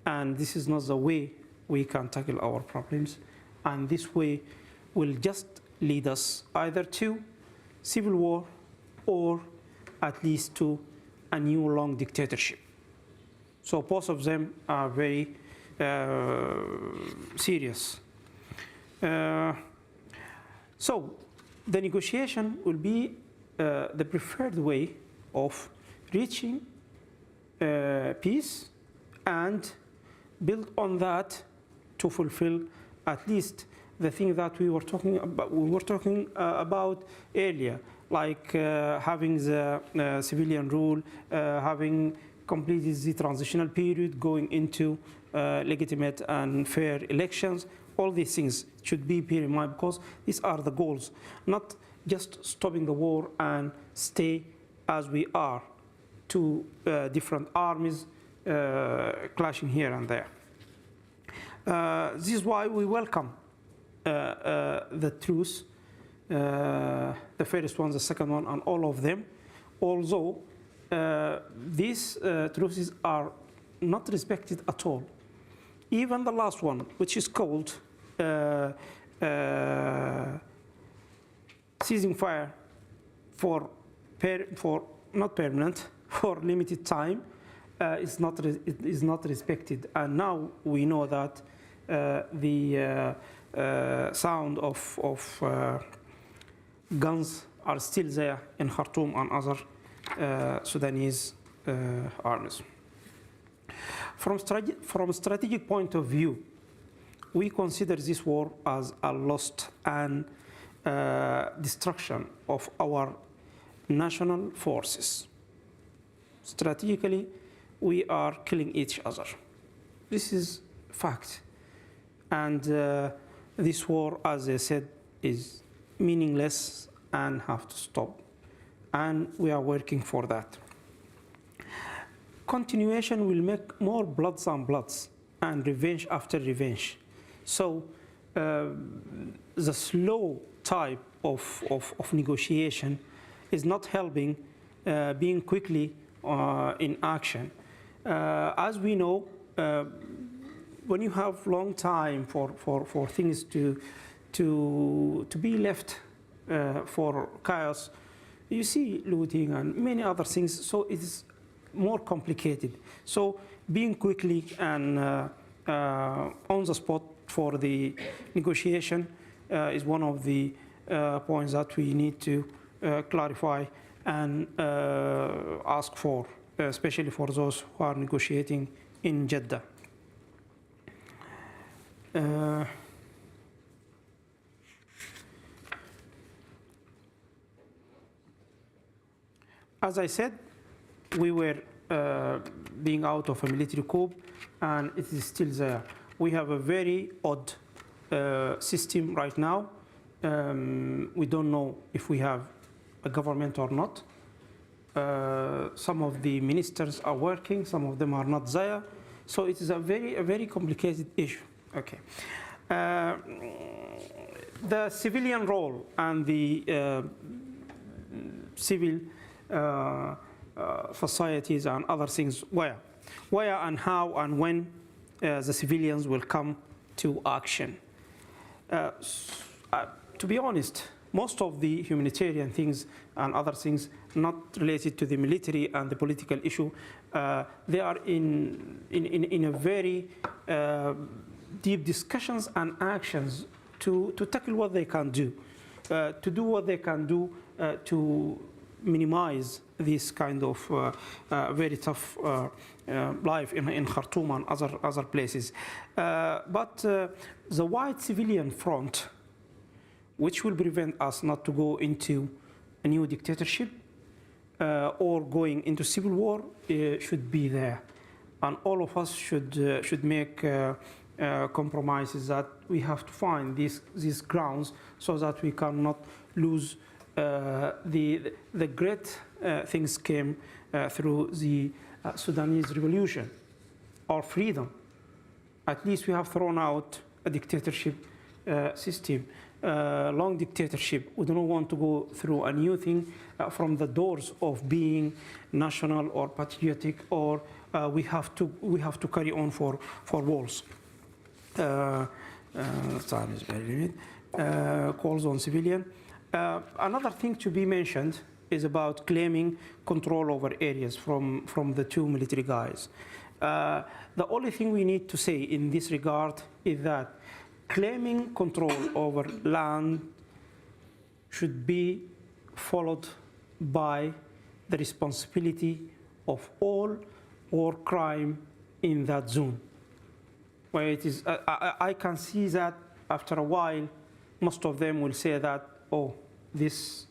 and this is not the way we can tackle our problems, and this way will just lead us either to civil war or at least to a new long dictatorship. So both of them are very serious. So the negotiation will be the preferred way of reaching peace and build on that to fulfill at least the thing that we were talking about earlier, like having the civilian rule, having completed the transitional period, going into legitimate and fair elections. All these things should be bear in mind because these are the goals, not just stopping the war and stay as we are, two different armies clashing here and there. This is why we welcome the truce, the first one, the second one, and all of them, although these truces are not respected at all. Even the last one, which is called ceasing fire for not permanent, for limited time, is not respected. And now we know that the sound of guns are still there in Khartoum and other Sudanese armies. From strategic point of view, we consider this war as a lost and destruction of our national forces. Strategically, we are killing each other. This is fact. And this war, as I said, is meaningless and have to stop. And we are working for that. Continuation will make more bloods and bloods and revenge after revenge. So the slow type of negotiation is not helping being quickly in action. As we know, when you have long time for things to be left for chaos, you see looting and many other things, so it is more complicated. So being quickly and on the spot for the negotiation is one of the points that we need to clarify and ask for, especially for those who are negotiating in Jeddah. As I said, we were being out of a military coup, and it is still there. We have a very odd system right now. We don't know if we have a government or not. Some of the ministers are working, some of them are not there. So it is a very complicated issue. Okay. The civilian role and the civil societies and other things, where and how and when the civilians will come to action. To be honest, most of the humanitarian things and other things not related to the military and the political issue, they are in a very deep discussions and actions to tackle what they can do, to do what they can do to minimize this kind of very tough life in Khartoum and other places. But the wide civilian front, which will prevent us not to go into a new dictatorship or going into civil war, should be there. And all of us should make compromises that we have to find these grounds so that we cannot lose the great things came through the Sudanese revolution, or freedom. At least we have thrown out a dictatorship system, long dictatorship. We don't want to go through a new thing from the doors of being national or patriotic, or we have to carry on for wars. Time is very limited. Calls on civilian. Another thing to be mentioned is about claiming control over areas from the two military guys. The only thing we need to say in this regard is that claiming control over land should be followed by the responsibility of all war crime in that zone. Where it is, I can see that after a while, most of them will say that, oh, this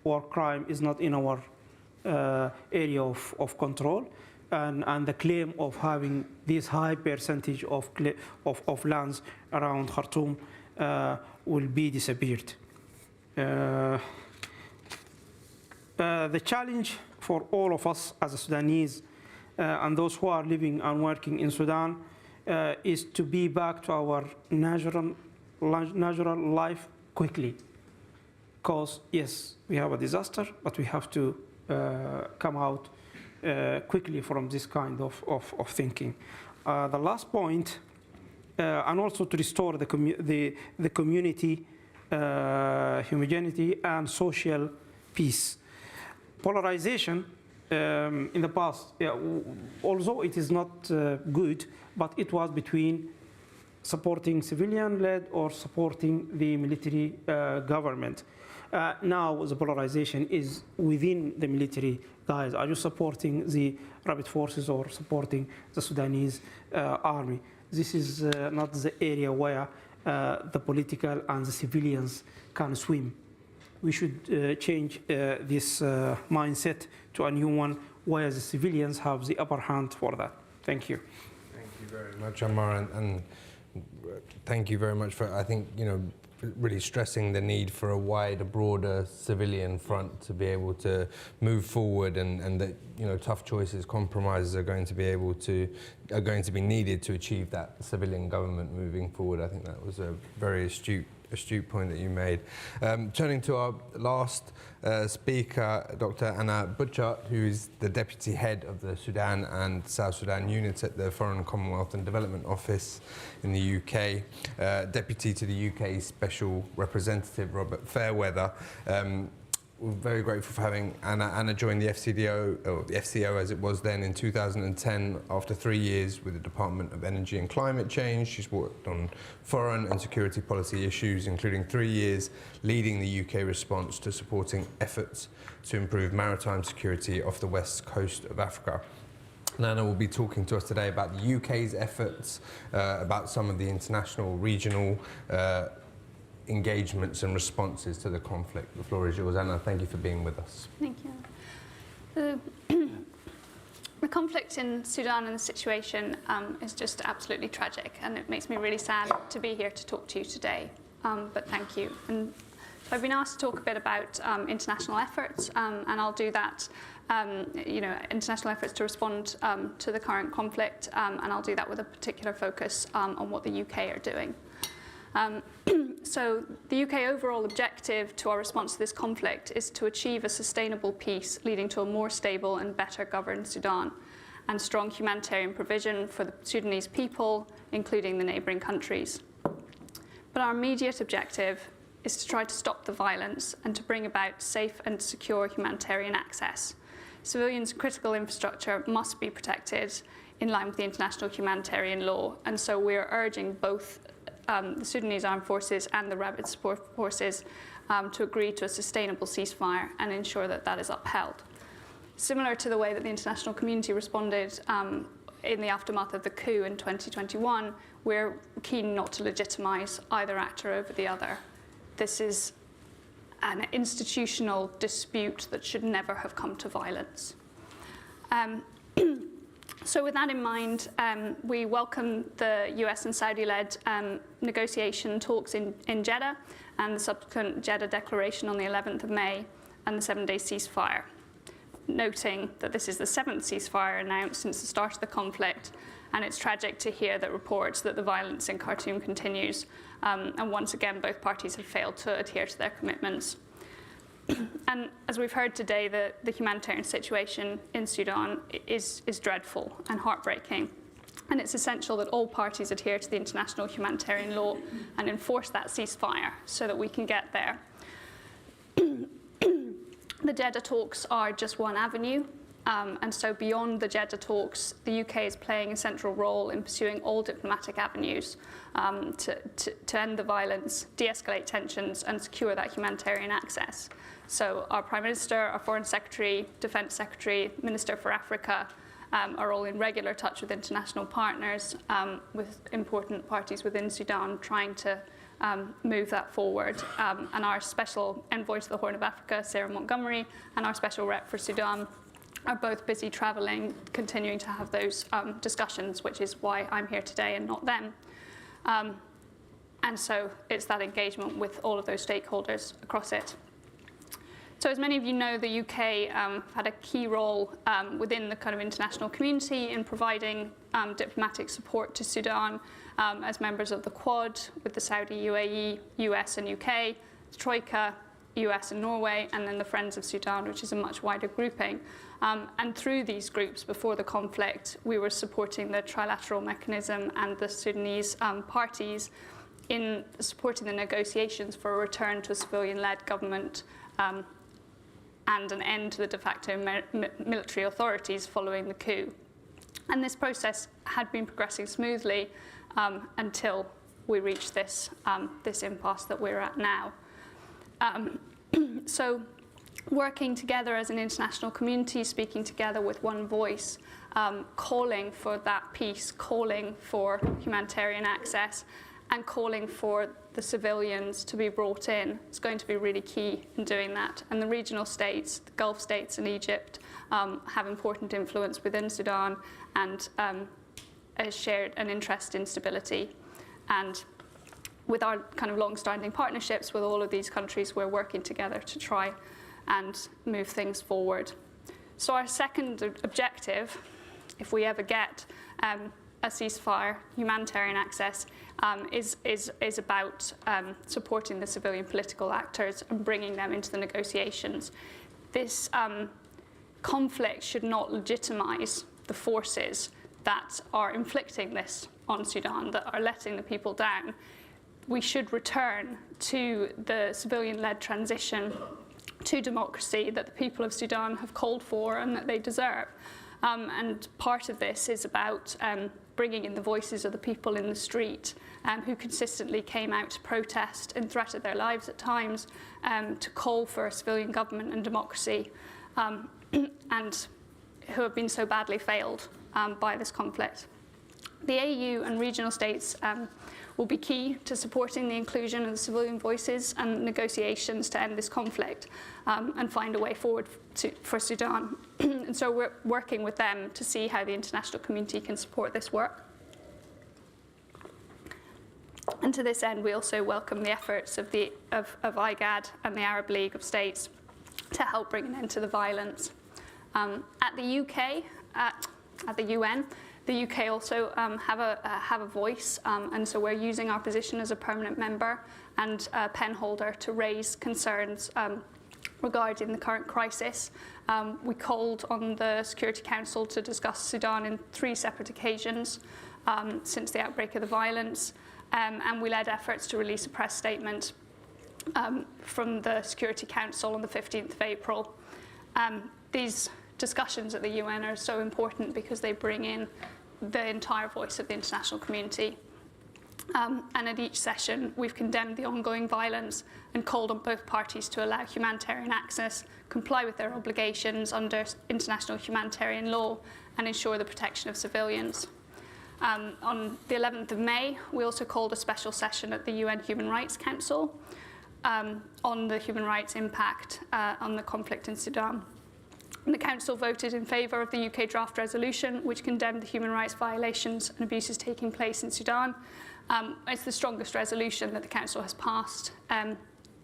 war crime is not in our area of control, and the claim of having this high percentage of lands around Khartoum will be disappeared. The challenge for all of us as a Sudanese and those who are living and working in Sudan is to be back to our natural life quickly. Because yes, we have a disaster, but we have to come out quickly from this kind of thinking. The last point, and also to restore the community homogeneity and social peace. Polarization in the past, although it is not good, but it was between supporting civilian-led or supporting the military government. Now the polarization is within the military guys. Are you supporting the Armed Forces or supporting the Sudanese army? This is not the area where the political and the civilians can swim. We should change this mindset to a new one where the civilians have the upper hand for that. Thank you. Thank you very much, Ammar, and thank you very much for, I think, really stressing the need for a wider, broader civilian front to be able to move forward, and that tough choices, compromises are going to be needed to achieve that civilian government moving forward. I think that was a very astute point that you made. Turning to our last speaker, Dr. Anna Butchart, who is the Deputy Head of the Sudan and South Sudan unit at the Foreign, Commonwealth and Development Office in the UK, Deputy to the UK Special Representative Robert Fairweather. We're very grateful for having Anna join the FCDO, or the FCO as it was then, in 2010 after 3 years with the Department of Energy and Climate Change. She's worked on foreign and security policy issues, including 3 years leading the UK response to supporting efforts to improve maritime security off the west coast of Africa. Anna will be talking to us today about the UK's efforts, about some of the international, regional engagements and responses to the conflict. The floor is yours, Anna. Thank you for being with us. Thank you. The conflict in Sudan and the situation is just absolutely tragic, and it makes me really sad to be here to talk to you today. But thank you. And so I've been asked to talk a bit about international efforts, and I'll do that. International efforts to respond to the current conflict, and I'll do that with a particular focus on what the UK are doing. So the UK overall objective to our response to this conflict is to achieve a sustainable peace leading to a more stable and better governed Sudan, and strong humanitarian provision for the Sudanese people, including the neighbouring countries. But our immediate objective is to try to stop the violence and to bring about safe and secure humanitarian access. Civilians' critical infrastructure must be protected in line with the international humanitarian law, and so we are urging both the Sudanese Armed Forces and the Rapid Support Forces to agree to a sustainable ceasefire and ensure that that is upheld. Similar to the way that the international community responded in the aftermath of the coup in 2021, we're keen not to legitimise either actor over the other. This is an institutional dispute that should never have come to violence. So with that in mind, we welcome the US and Saudi-led negotiation talks in Jeddah and the subsequent Jeddah declaration on the 11th of May and the 7-day ceasefire, noting that this is the 7th ceasefire announced since the start of the conflict, and it's tragic to hear that reports that the violence in Khartoum continues, and once again both parties have failed to adhere to their commitments. And as we've heard today, the humanitarian situation in Sudan is dreadful and heartbreaking. And it's essential that all parties adhere to the international humanitarian law and enforce that ceasefire so that we can get there. The Jeddah talks are just one avenue. And so beyond the Jeddah talks, the UK is playing a central role in pursuing all diplomatic avenues to end the violence, de-escalate tensions, and secure that humanitarian access. So our Prime Minister, our Foreign Secretary, Defence Secretary, Minister for Africa, are all in regular touch with international partners, with important parties within Sudan, trying to move that forward. And our special envoy to the Horn of Africa, Sarah Montgomery, and our special rep for Sudan are both busy travelling, continuing to have those discussions, which is why I'm here today and not them. And so it's that engagement with all of those stakeholders across it. So as many of you know, the UK had a key role within the kind of international community in providing diplomatic support to Sudan as members of the Quad with the Saudi, UAE, US and UK, Troika, US and Norway, and then the Friends of Sudan, which is a much wider grouping. And through these groups, before the conflict, we were supporting the trilateral mechanism and the Sudanese parties in supporting the negotiations for a return to a civilian-led government and an end to the de facto military authorities following the coup. And this process had been progressing smoothly until we reached this impasse that we're at now. So working together as an international community, speaking together with one voice, calling for that peace, calling for humanitarian access, and calling for the civilians to be brought in is going to be really key in doing that. And the regional states, the Gulf states and Egypt, have important influence within Sudan and has shared an interest in stability. And with our kind of long-standing partnerships with all of these countries, we're working together to try and move things forward. So our second objective, if we ever get a ceasefire, humanitarian access, is about supporting the civilian political actors and bringing them into the negotiations. This conflict should not legitimize the forces that are inflicting this on Sudan, that are letting the people down. We should return to the civilian-led transition to democracy that the people of Sudan have called for and that they deserve. And part of this is about bringing in the voices of the people in the street who consistently came out to protest and threatened their lives at times to call for a civilian government and democracy, and who have been so badly failed by this conflict. The AU and regional states will be key to supporting the inclusion of the civilian voices and negotiations to end this conflict and find a way forward for Sudan. And so we're working with them to see how the international community can support this work. And to this end, we also welcome the efforts of IGAD and the Arab League of States to help bring an end to the violence. At the UK, at the UN, the UK also have a voice, and so we're using our position as a permanent member and a pen holder to raise concerns regarding the current crisis. We called on the Security Council to discuss Sudan in 3 separate occasions since the outbreak of the violence, and we led efforts to release a press statement from the Security Council on the 15th of April. These discussions at the UN are so important because they bring in the entire voice of the international community. And at each session, we've condemned the ongoing violence and called on both parties to allow humanitarian access, comply with their obligations under international humanitarian law, and ensure the protection of civilians. On the 11th of May, we also called a special session at the UN Human Rights Council on the human rights impact on the conflict in Sudan. And the Council voted in favour of the UK draft resolution, which condemned the human rights violations and abuses taking place in Sudan. It's the strongest resolution that the Council has passed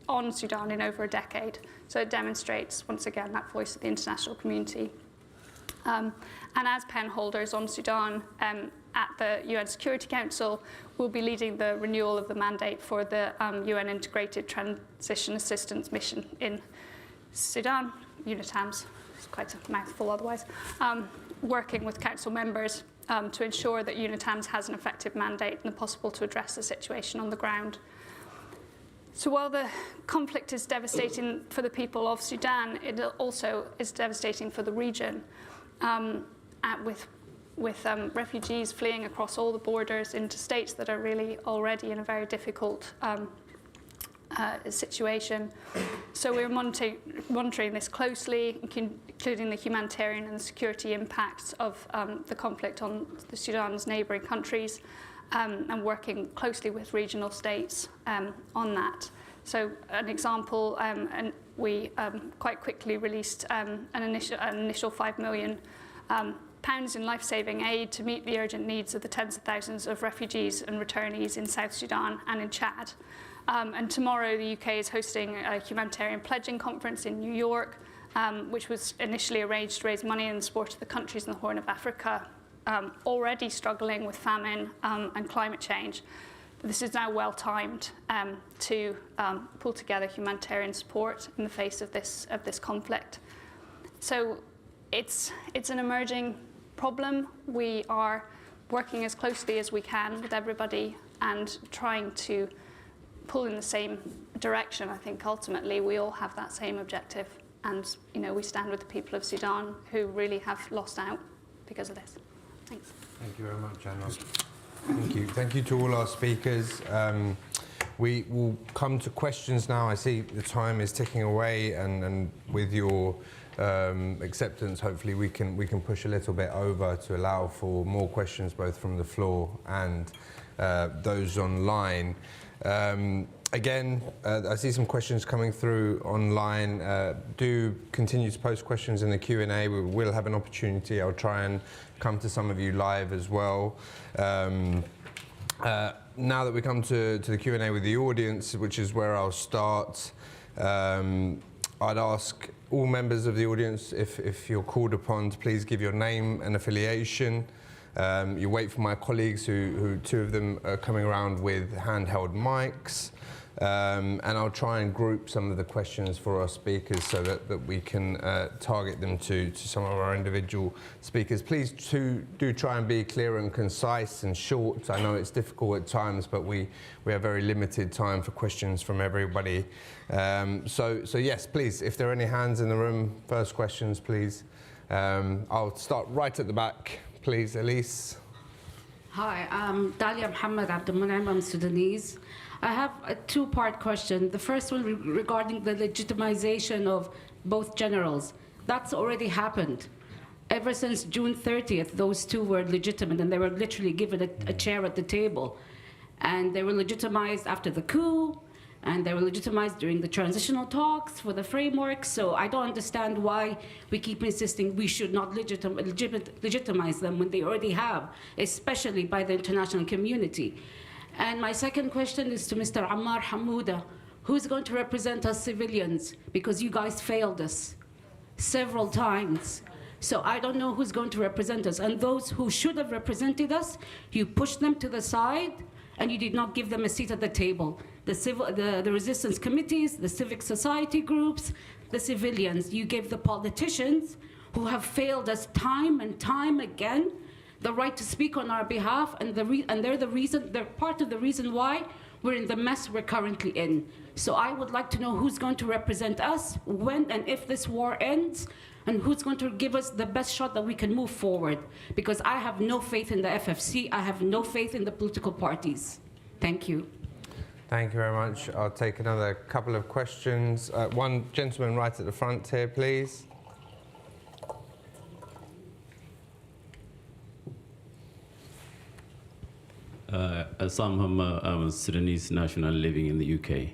on Sudan in over a decade. So it demonstrates, once again, that voice of the international community. And as pen holders on Sudan at the UN Security Council, we'll be leading the renewal of the mandate for the UN Integrated Transition Assistance Mission in Sudan, UNITAMS. Quite a mouthful otherwise, working with council members to ensure that UNITAMS has an effective mandate and are possible to address the situation on the ground. So while the conflict is devastating for the people of Sudan, it also is devastating for the region, with refugees fleeing across all the borders into states that are really already in a very difficult situation. So we're monitoring this closely, including the humanitarian and security impacts of the conflict on the Sudan's neighbouring countries, and working closely with regional states on that. So an example, and we quite quickly released an initial £5 million in life-saving aid to meet the urgent needs of the tens of thousands of refugees and returnees in South Sudan and in Chad. And tomorrow the UK is hosting a humanitarian pledging conference in New York, which was initially arranged to raise money in support of the countries in the Horn of Africa already struggling with famine and climate change. This is now well-timed to pull together humanitarian support in the face of this conflict. So it's an emerging problem. We are working as closely as we can with everybody and trying to pull in the same direction. I think ultimately we all have that same objective, and we stand with the people of Sudan who really have lost out because of this. Thanks. Thank you very much, Anna. Thank you. Thank you to all our speakers. We will come to questions now. I see the time is ticking away, and with your acceptance, hopefully we can push a little bit over to allow for more questions, both from the floor and those online. Again, I see some questions coming through online. Do continue to post questions in the Q&A. We will have an opportunity. I'll try and come to some of you live as well. Now that we come to the Q&A with the audience, which is where I'll start, I'd ask all members of the audience, if you're called upon, to please give your name and affiliation. You wait for my colleagues, who two of them are coming around with handheld mics. And I'll try and group some of the questions for our speakers so that we can target them to some of our individual speakers. Please do try and be clear and concise and short. I know it's difficult at times, but we have very limited time for questions from everybody. So yes, please, if there are any hands in the room, first questions, please. I'll start right at the back, please, Elise. Hi, I'm Dalia Mohammed Abdulmunam. I'm Sudanese. I have a two-part question. The first one regarding the legitimization of both generals. That's already happened. Ever since June 30th, those two were legitimate, and they were literally given a chair at the table. And they were legitimized after the coup, and they were legitimized during the transitional talks for the framework. So I don't understand why we keep insisting we should not legitimize them when they already have, especially by the international community. And my second question is to Mr. Ammar Hamouda. Who's going to represent us civilians? Because you guys failed us several times. So I don't know who's going to represent us. And those who should have represented us, you pushed them to the side, and you did not give them a seat at the table. The resistance committees, the civic society groups, the civilians. You gave the politicians, who have failed us time and time again, the right to speak on our behalf, and they're part of the reason why we're in the mess we're currently in. So I would like to know who's going to represent us, when and if this war ends, and who's going to give us the best shot that we can move forward. Because I have no faith in the FFC, I have no faith in the political parties. Thank you. Thank you very much. I'll take another couple of questions. One gentleman right at the front here, please. Assam Hamma, I'm a Sudanese national living in the UK.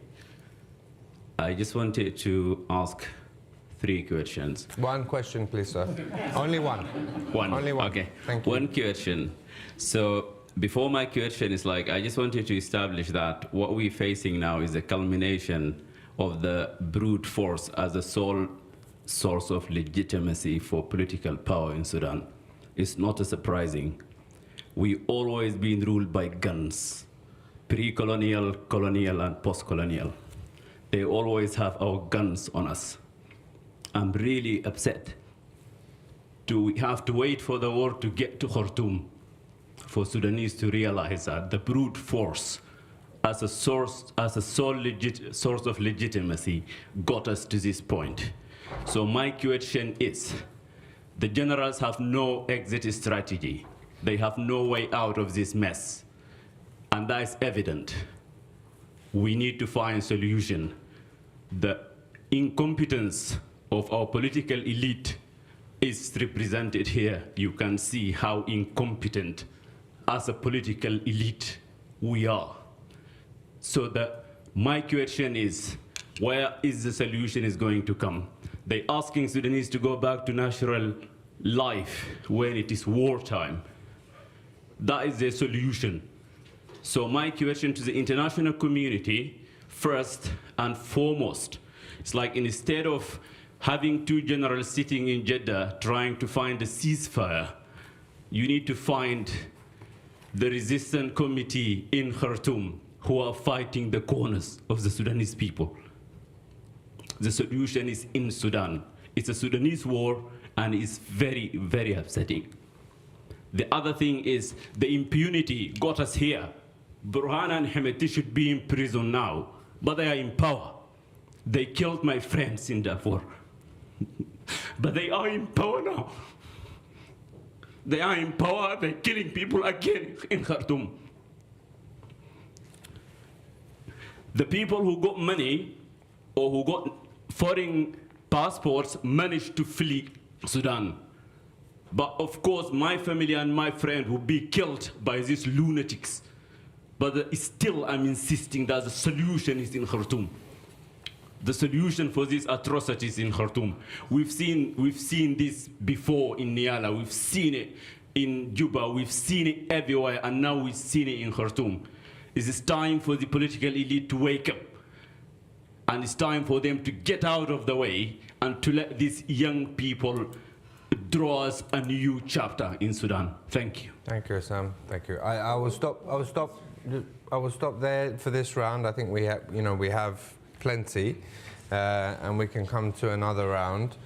I just wanted to ask 3 questions. One question, please, sir. Only one. Only one. Okay. Thank you. One question. So before my question is I just wanted to establish that what we're facing now is a culmination of the brute force as the sole source of legitimacy for political power in Sudan. It's not surprising. We always been ruled by guns, pre-colonial, colonial, and post-colonial. They always have our guns on us. I'm really upset. Do we have to wait for the war to get to Khartoum for Sudanese to realize that the brute force as a source, as a sole source of legitimacy got us to this point? So my question is, the generals have no exit strategy. They have no way out of this mess, and that is evident. we need to find a solution. The incompetence of our political elite is represented here. You can see how incompetent as a political elite we are. So my question is, where is the solution is going to come? They're asking Sudanese to go back to natural life when it is wartime. That is the solution. So my question to the international community, first and foremost, it's like instead of having two generals sitting in Jeddah trying to find a ceasefire, you need to find the resistance committee in Khartoum who are fighting the corners of the Sudanese people. The solution is in Sudan. It's a Sudanese war, and it's very, very upsetting. The other thing is the impunity got us here. Burhan and Hemeti should be in prison now, but they are in power. They killed my friends in Darfur, but they are in power now. They are in power, they're killing people again in Khartoum. The people who got money or who got foreign passports managed to flee Sudan. But of course, my family and my friend will be killed by these lunatics. But still, I'm insisting that the solution is in Khartoum. The solution for these atrocities in Khartoum. We've seen this before in Niala. We've seen it in Juba. We've seen it everywhere, and now we've seen it in Khartoum. It is time for the political elite to wake up. And it's time for them to get out of the way and to let these young people draw us a new chapter in Sudan. Thank you. Thank you, Sam. Thank you. I will stop there for this round. I think we have plenty, and we can come to another round.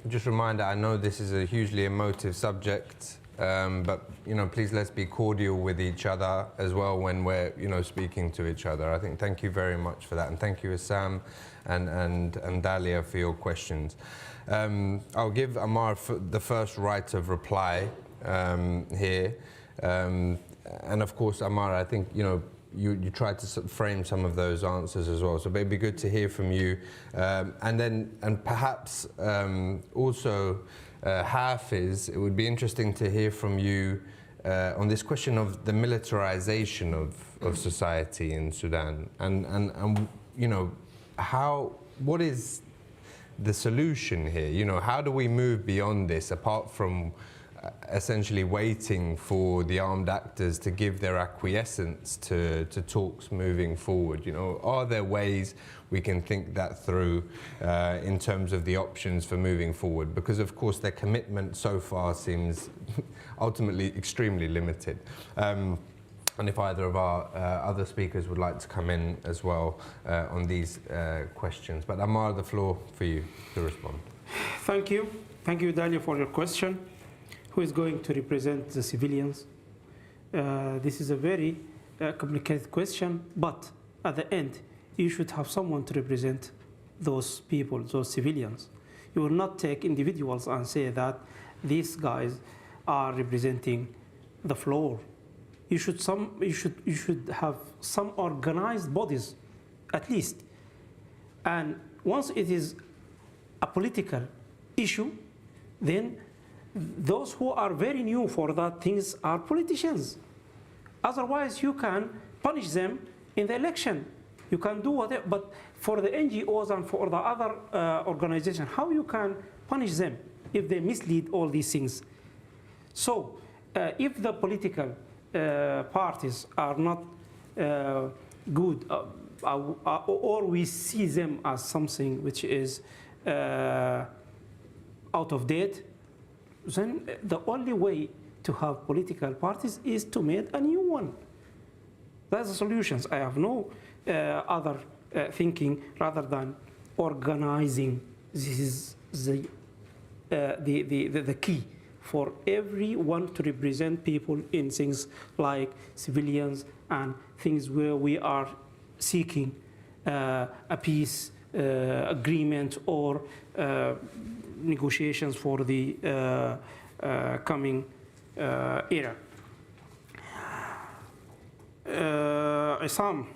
Just a reminder, I know this is a hugely emotive subject, but please let's be cordial with each other as well when we're speaking to each other. I think thank you very much for that, and thank you, Sam and Dalia, for your questions. I'll give Ammar the first right of reply here, and of course, Ammar, I think you tried to frame some of those answers as well, so it'd be good to hear from you, and perhaps also Hafiz, it would be interesting to hear from you on this question of the militarization of society in Sudan, and what is the solution here? How do we move beyond this, apart from essentially waiting for the armed actors to give their acquiescence to talks moving forward? Are there ways we can think that through in terms of the options for moving forward? Because of course their commitment so far seems ultimately extremely limited. And if either of our other speakers would like to come in as well on these questions. But Ammar, the floor for you to respond. Thank you. Thank you, Dalia, for your question. Who is going to represent the civilians? This is a very complicated question, but at the end, you should have someone to represent those people, those civilians. You will not take individuals and say that these guys are representing the floor. You should have some organized bodies, at least. And once it is a political issue, then those who are very new for that things are politicians. Otherwise, you can punish them in the election. You can do whatever, but for the NGOs and for the other organizations, how you can punish them if they mislead all these things? So, if the political parties are not good, or we see them as something which is out of date, then the only way to have political parties is to make a new one. That's the solutions. I have no other thinking rather than organizing. This is the key for everyone to represent people in things like civilians and things where we are seeking a peace agreement or negotiations for the coming era. Isam,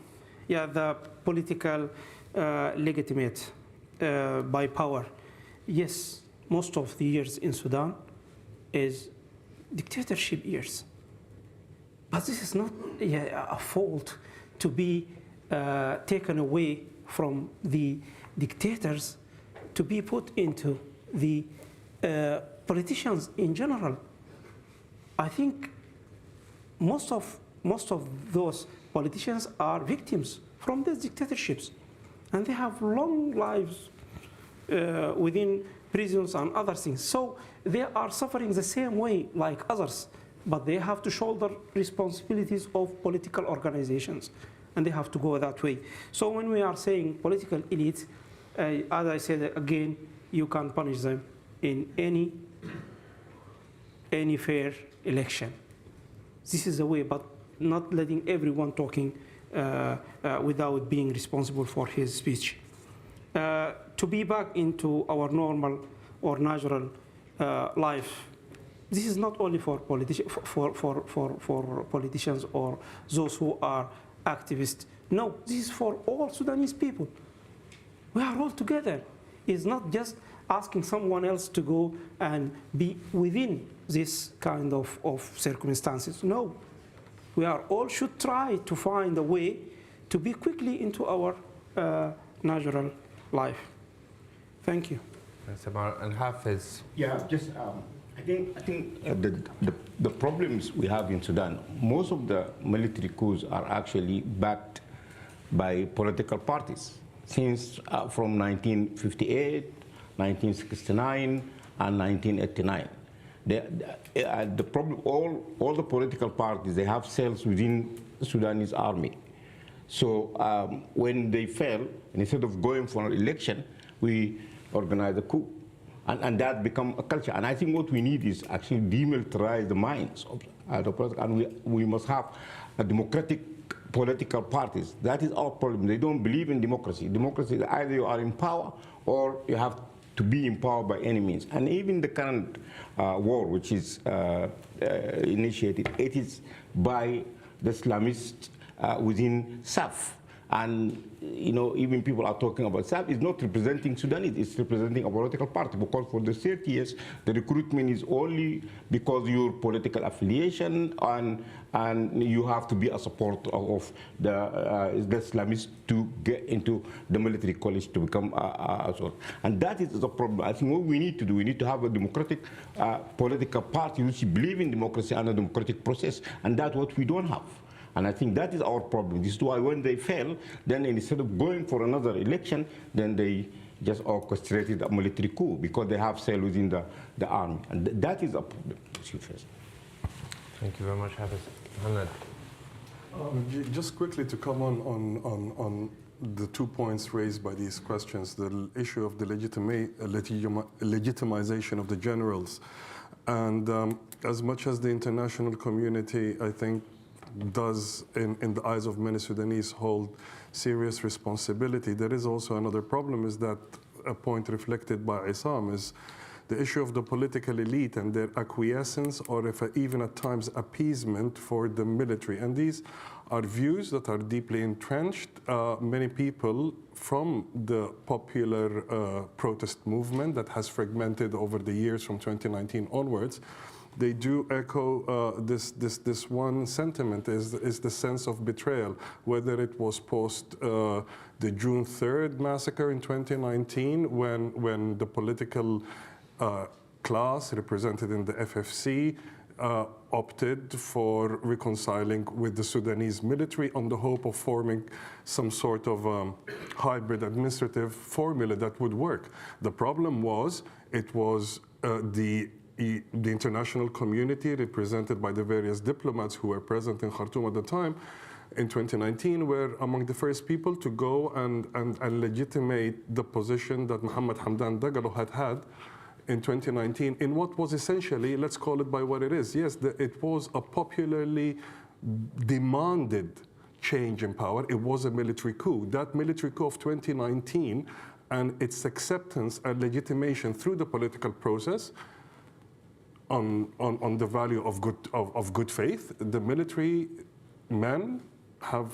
Yeah, the political legitimate by power. Yes, most of the years in Sudan is dictatorship years. But this is not a fault to be taken away from the dictators to be put into the politicians in general. I think most of those politicians are victims from these dictatorships, and they have long lives within prisons and other things. So they are suffering the same way like others, but they have to shoulder responsibilities of political organizations, and they have to go that way. So when we are saying political elites, as I said again, you can punish them in any fair election. This is the way, but not letting everyone talking without being responsible for his speech. To be back into our normal or natural life, this is not only for politicians or those who are activists. No, this is for all Sudanese people. We are all together. It's not just asking someone else to go and be within this kind of circumstances. No, we are all should try to find a way to be quickly into our natural life. Thank you. Samar and Hafiz. Yeah, just I think the problems we have in Sudan, most of the military coups are actually backed by political parties since from 1958, 1969, and 1989. The problem, all the political parties, they have cells within the Sudanese army. So when they fail, instead of going for an election, we organize a coup. And that become a culture. And I think what we need is actually demilitarize the minds of the political, and we must have a democratic political parties. That is our problem. They don't believe in democracy. Democracy is either you are in power or you have to be in power by any means. And even the current war, which is initiated, it is by the Islamists within SAF. And even people are talking about SAF is not representing Sudanese, it's representing a political party, because for the 30 years, the recruitment is only because your political affiliation and you have to be a supporter of the Islamists to get into the military college to become a sort. And that is the problem. I think what we need to do, we need to have a democratic political party which believe in democracy and a democratic process, and that's what we don't have. And I think that is our problem. This is why when they fail, then instead of going for another election, then they just orchestrated a military coup because they have cells within the army. And that is a problem. Thank you very much, Hafiz. Mohammed. Just quickly to come on the 2 points raised by these questions, the issue of the legitimization of the generals. And as much as the international community, I think, does, in the eyes of many Sudanese, hold serious responsibility, there is also another problem, is that a point reflected by Isam is the issue of the political elite and their acquiescence, or if even at times appeasement for the military. And these are views that are deeply entrenched. Many people from the popular protest movement that has fragmented over the years from 2019 onwards, they do echo this one sentiment, is the sense of betrayal, whether it was post the June 3rd massacre in 2019, when the political class represented in the FFC opted for reconciling with the Sudanese military on the hope of forming some sort of hybrid administrative formula that would work. The problem was, it was the international community, represented by the various diplomats who were present in Khartoum at the time, in 2019, were among the first people to go and legitimate the position that Mohammed Hamdan Dagalo had in 2019 in what was essentially, let's call it by what it is. Yes, it was a popularly demanded change in power. It was a military coup. That military coup of 2019 and its acceptance and legitimation through the political process on the value of good faith, the military men have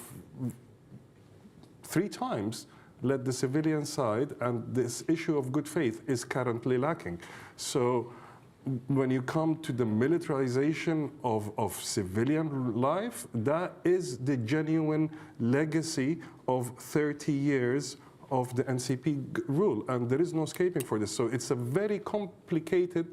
3 times led the civilian side, and this issue of good faith is currently lacking. So when you come to the militarization of civilian life, that is the genuine legacy of 30 years of the NCP rule, and there is no escaping for this. So it's a very complicated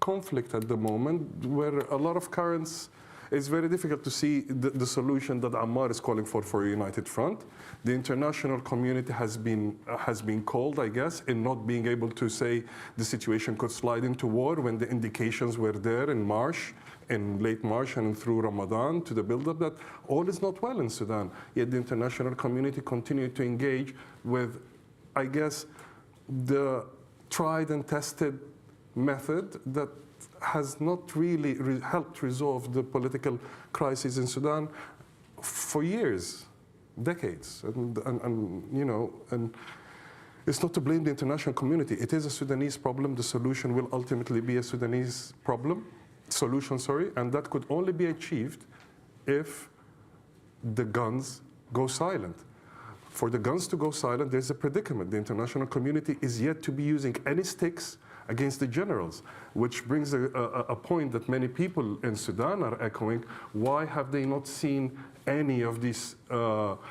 conflict at the moment, where a lot of currents. It's very difficult to see the solution that Ammar is calling for a united front. The international community has been called, I guess, in not being able to say the situation could slide into war when the indications were there in March, in late March and through Ramadan, to the build-up that all is not well in Sudan. Yet the international community continued to engage with, I guess, the tried and tested method that has not really helped resolve the political crisis in Sudan for years, decades, and it's not to blame the international community. It is a Sudanese problem. The solution will ultimately be a Sudanese solution, and that could only be achieved if the guns go silent. For the guns to go silent, there's a predicament. The international community is yet to be using any sticks against the generals, which brings a point that many people in Sudan are echoing. Why have they not seen any of these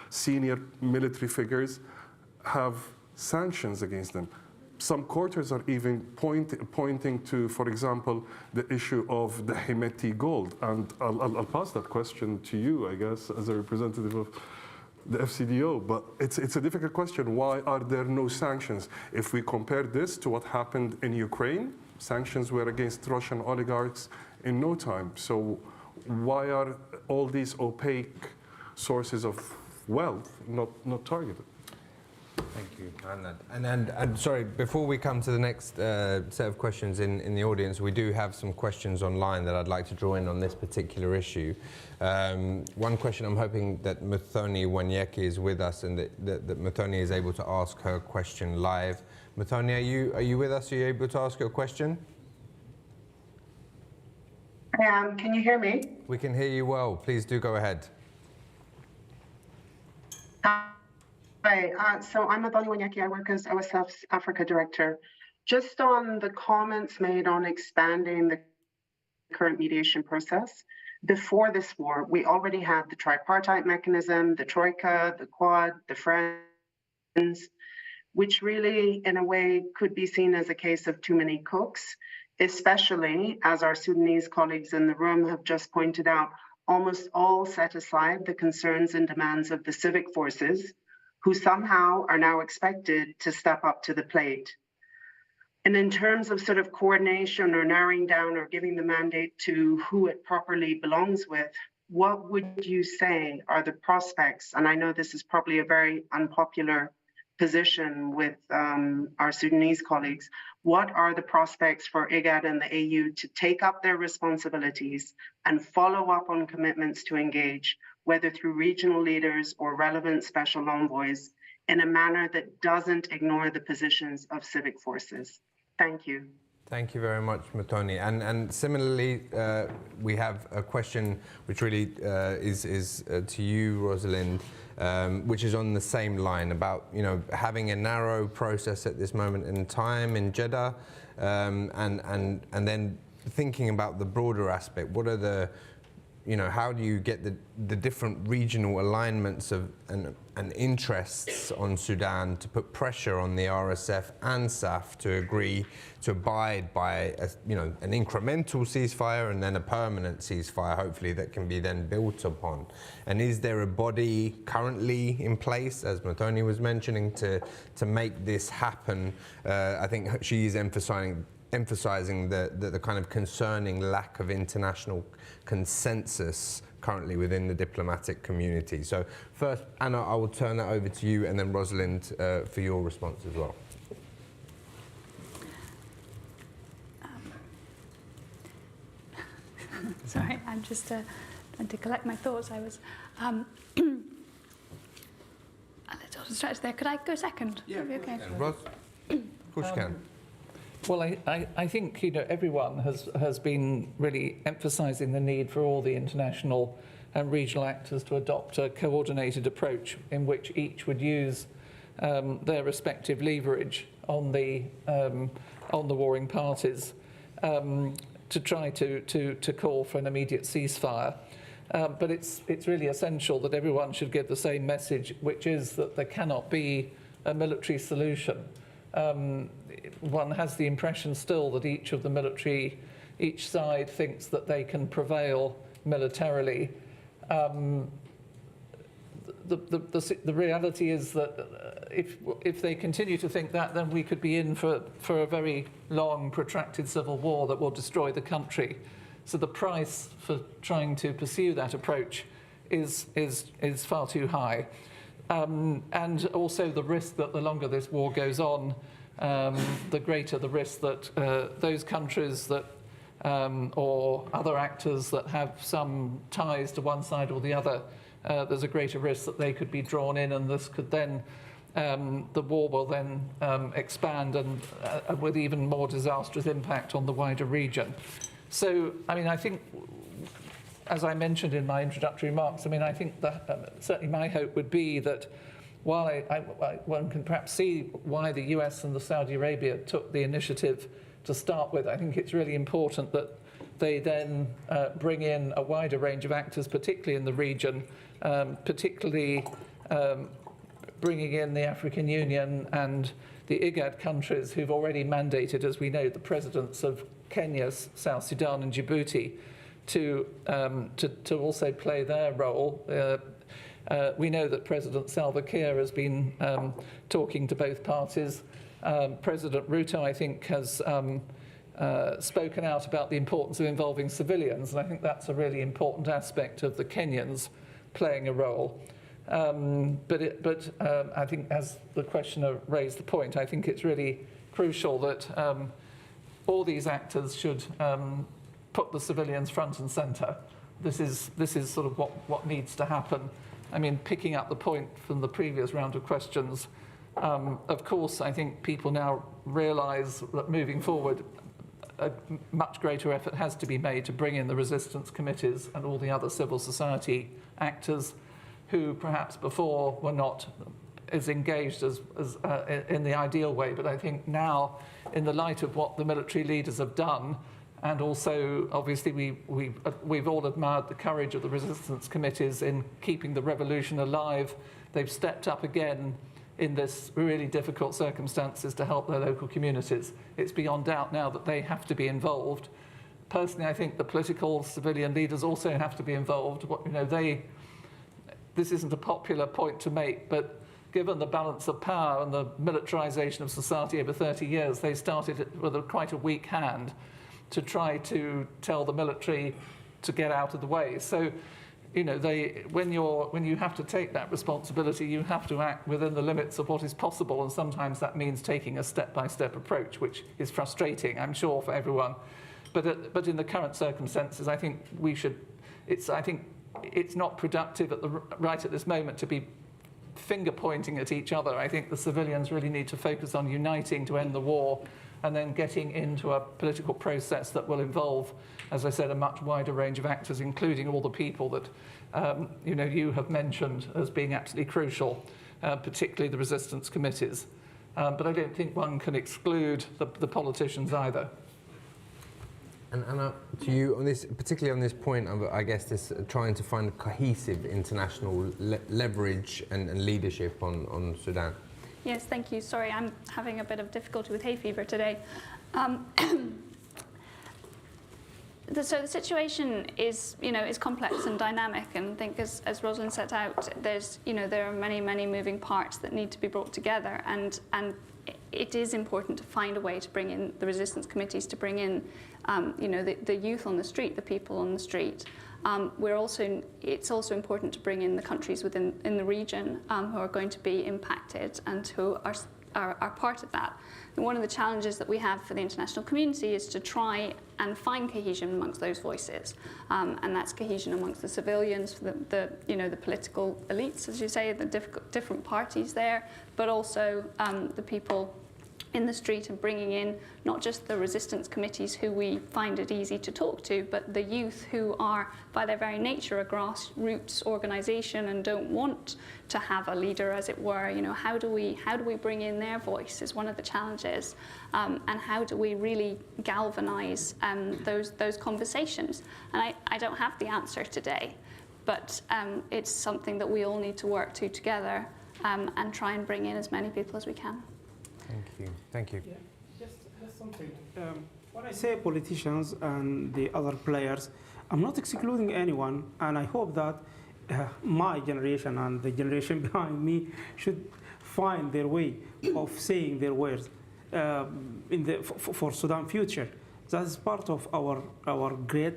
senior military figures have sanctions against them? Some quarters are even pointing to, for example, the issue of the Hemeti gold. And I'll pass that question to you, I guess, as a representative of the FCDO, but it's a difficult question. Why are there no sanctions? If we compare this to what happened in Ukraine, sanctions were against Russian oligarchs in no time. So why are all these opaque sources of wealth not targeted? Thank you, Ahmed. And sorry, before we come to the next set of questions in the audience, we do have some questions online that I'd like to draw in on this particular issue. One question, I'm hoping that Muthoni Wanyeki is with us and that Muthoni is able to ask her question live. Muthoni, are you with us? Are you able to ask your question? I am. Can you hear me? We can hear you well. Please do go ahead. Hi, so I'm Muthoni Wanyeki. I work as OSF's Africa Director. Just on the comments made on expanding the current mediation process, before this war, we already had the tripartite mechanism, the Troika, the Quad, the Friends, which really, in a way, could be seen as a case of too many cooks, especially, as our Sudanese colleagues in the room have just pointed out, almost all set aside the concerns and demands of the civic forces, who somehow are now expected to step up to the plate. And in terms of sort of coordination or narrowing down or giving the mandate to who it properly belongs with, what would you say are the prospects? And I know this is probably a very unpopular position with our Sudanese colleagues. What are the prospects for IGAD and the AU to take up their responsibilities and follow up on commitments to engage, whether through regional leaders or relevant special envoys, in a manner that doesn't ignore the positions of civic forces? Thank you. Thank you very much, Muthoni. And similarly, we have a question which really is to you, Rosalind, which is on the same line about having a narrow process at this moment in time in Jeddah, and then thinking about the broader aspect. What are the how do you get the different regional alignments of and interests on Sudan to put pressure on the RSF and SAF to agree to abide by an incremental ceasefire and then a permanent ceasefire, hopefully, that can be then built upon? And is there a body currently in place, as Muthoni was mentioning, to make this happen? I think she is emphasizing the kind of concerning lack of international consensus currently within the diplomatic community. So first, Anna, I will turn that over to you, and then Rosalind for your response as well. Sorry, I'm just trying to collect my thoughts. I was a little distracted there. Could I go second? Yeah, okay. Ros, of course you can. Well, I think everyone has been really emphasising the need for all the international and regional actors to adopt a coordinated approach in which each would use their respective leverage on the warring parties to try to call for an immediate ceasefire. But it's really essential that everyone should give the same message, which is that there cannot be a military solution. One has the impression still that each side thinks that they can prevail militarily. The reality is that if they continue to think that, then we could be in for a very long, protracted civil war that will destroy the country. So the price for trying to pursue that approach is far too high. And also the risk that the longer this war goes on, the greater the risk that those countries that or other actors that have some ties to one side or the other, there's a greater risk that they could be drawn in, and this could then, the war will then expand and with even more disastrous impact on the wider region. So, I mean, I think, as I mentioned in my introductory remarks, I mean, I think that certainly my hope would be that while one can perhaps see why the US and the Saudi Arabia took the initiative to start with, I think it's really important that they then bring in a wider range of actors, particularly in the region, particularly bringing in the African Union and the IGAD countries who've already mandated, as we know, the presidents of Kenya, South Sudan and Djibouti to also play their role. We know that President Salva Kiir has been talking to both parties. President Ruto, I think, has spoken out about the importance of involving civilians, and I think that's a really important aspect of the Kenyans playing a role. But I think, as the questioner raised the point, I think it's really crucial that all these actors should put the civilians front and centre. This is sort of what needs to happen. I mean, picking up the point from the previous round of questions, of course, I think people now realise that moving forward, a much greater effort has to be made to bring in the resistance committees and all the other civil society actors who perhaps before were not as engaged as in the ideal way. But I think now, in the light of what the military leaders have done, and also obviously we've all admired the courage of the resistance committees in keeping the revolution alive. They've stepped up again in this really difficult circumstances to help their local communities. It's beyond doubt now that they have to be involved. Personally, I think the political civilian leaders also have to be involved. This isn't a popular point to make, but given the balance of power and the militarization of society over 30 years, they started with quite a weak hand to try to tell the military to get out of the way. So, when you have to take that responsibility, you have to act within the limits of what is possible, and sometimes that means taking a step-by-step approach, which is frustrating, I'm sure, for everyone. But in the current circumstances, I think it's not productive right at this moment to be finger-pointing at each other. I think the civilians really need to focus on uniting to end the war and then getting into a political process that will involve, as I said, a much wider range of actors, including all the people that you have mentioned as being absolutely crucial, particularly the resistance committees. But I don't think one can exclude the politicians either. And Anna, to you, particularly on this point of, I guess, this trying to find cohesive international leverage and leadership on Sudan. Yes, thank you. Sorry, I'm having a bit of difficulty with hay fever today. So the situation is complex and dynamic, and I think as Rosalind set out, there are many moving parts that need to be brought together, and it is important to find a way to bring in the resistance committees, to bring in the youth on the street, the people on the street. It's also important to bring in the countries within the region who are going to be impacted and who are part of that. And one of the challenges that we have for the international community is to try and find cohesion amongst those voices, and that's cohesion amongst the civilians, the political elites, as you say, the different parties there, but also the people in the street and bringing in not just the resistance committees who we find it easy to talk to, but the youth who are by their very nature a grassroots organisation and don't want to have a leader, as it were. You know, how do we bring in their voice is one of the challenges, and how do we really galvanise those conversations? And I don't have the answer today, but it's something that we all need to work to together and try and bring in as many people as we can. Thank you. Thank you. Yeah, just something. When I say politicians and the other players, I'm not excluding anyone, and I hope that my generation and the generation behind me should find their way of saying their words for Sudan future. That is part of our great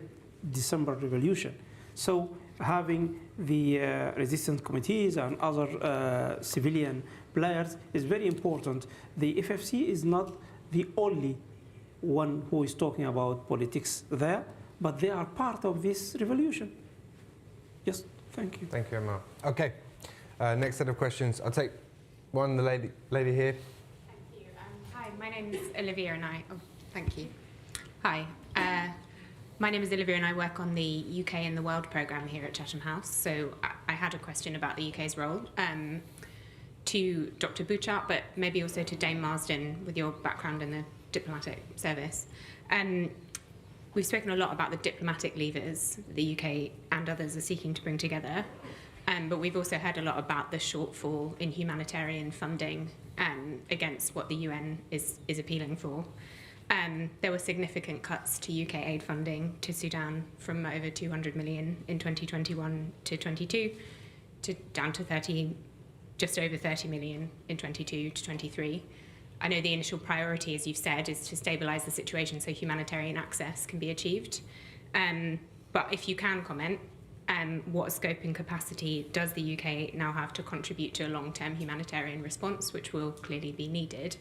December revolution. So having the resistance committees and other civilian players is very important. The FFC is not the only one who is talking about politics there, but they are part of this revolution. Yes, thank you. Thank you, Emma. Okay, next set of questions. I'll take one, the lady here. Thank you. Hi, my name is Olivia and I, thank you. Hi, my name is Olivia and I work on the UK and the World programme here at Chatham House. So I had a question about the UK's role to Dr. Bouchard, but maybe also to Dame Marsden with your background in the diplomatic service. We've spoken a lot about the diplomatic levers the UK and others are seeking to bring together, but we've also heard a lot about the shortfall in humanitarian funding against what the UN is appealing for. There were significant cuts to UK aid funding to Sudan from over 200 million in 2021 to 22 to down to just over 30 million in 22 to 23. I know the initial priority, as you've said, is to stabilise the situation so humanitarian access can be achieved. But if you can comment, what scope and capacity does the UK now have to contribute to a long-term humanitarian response, which will clearly be needed?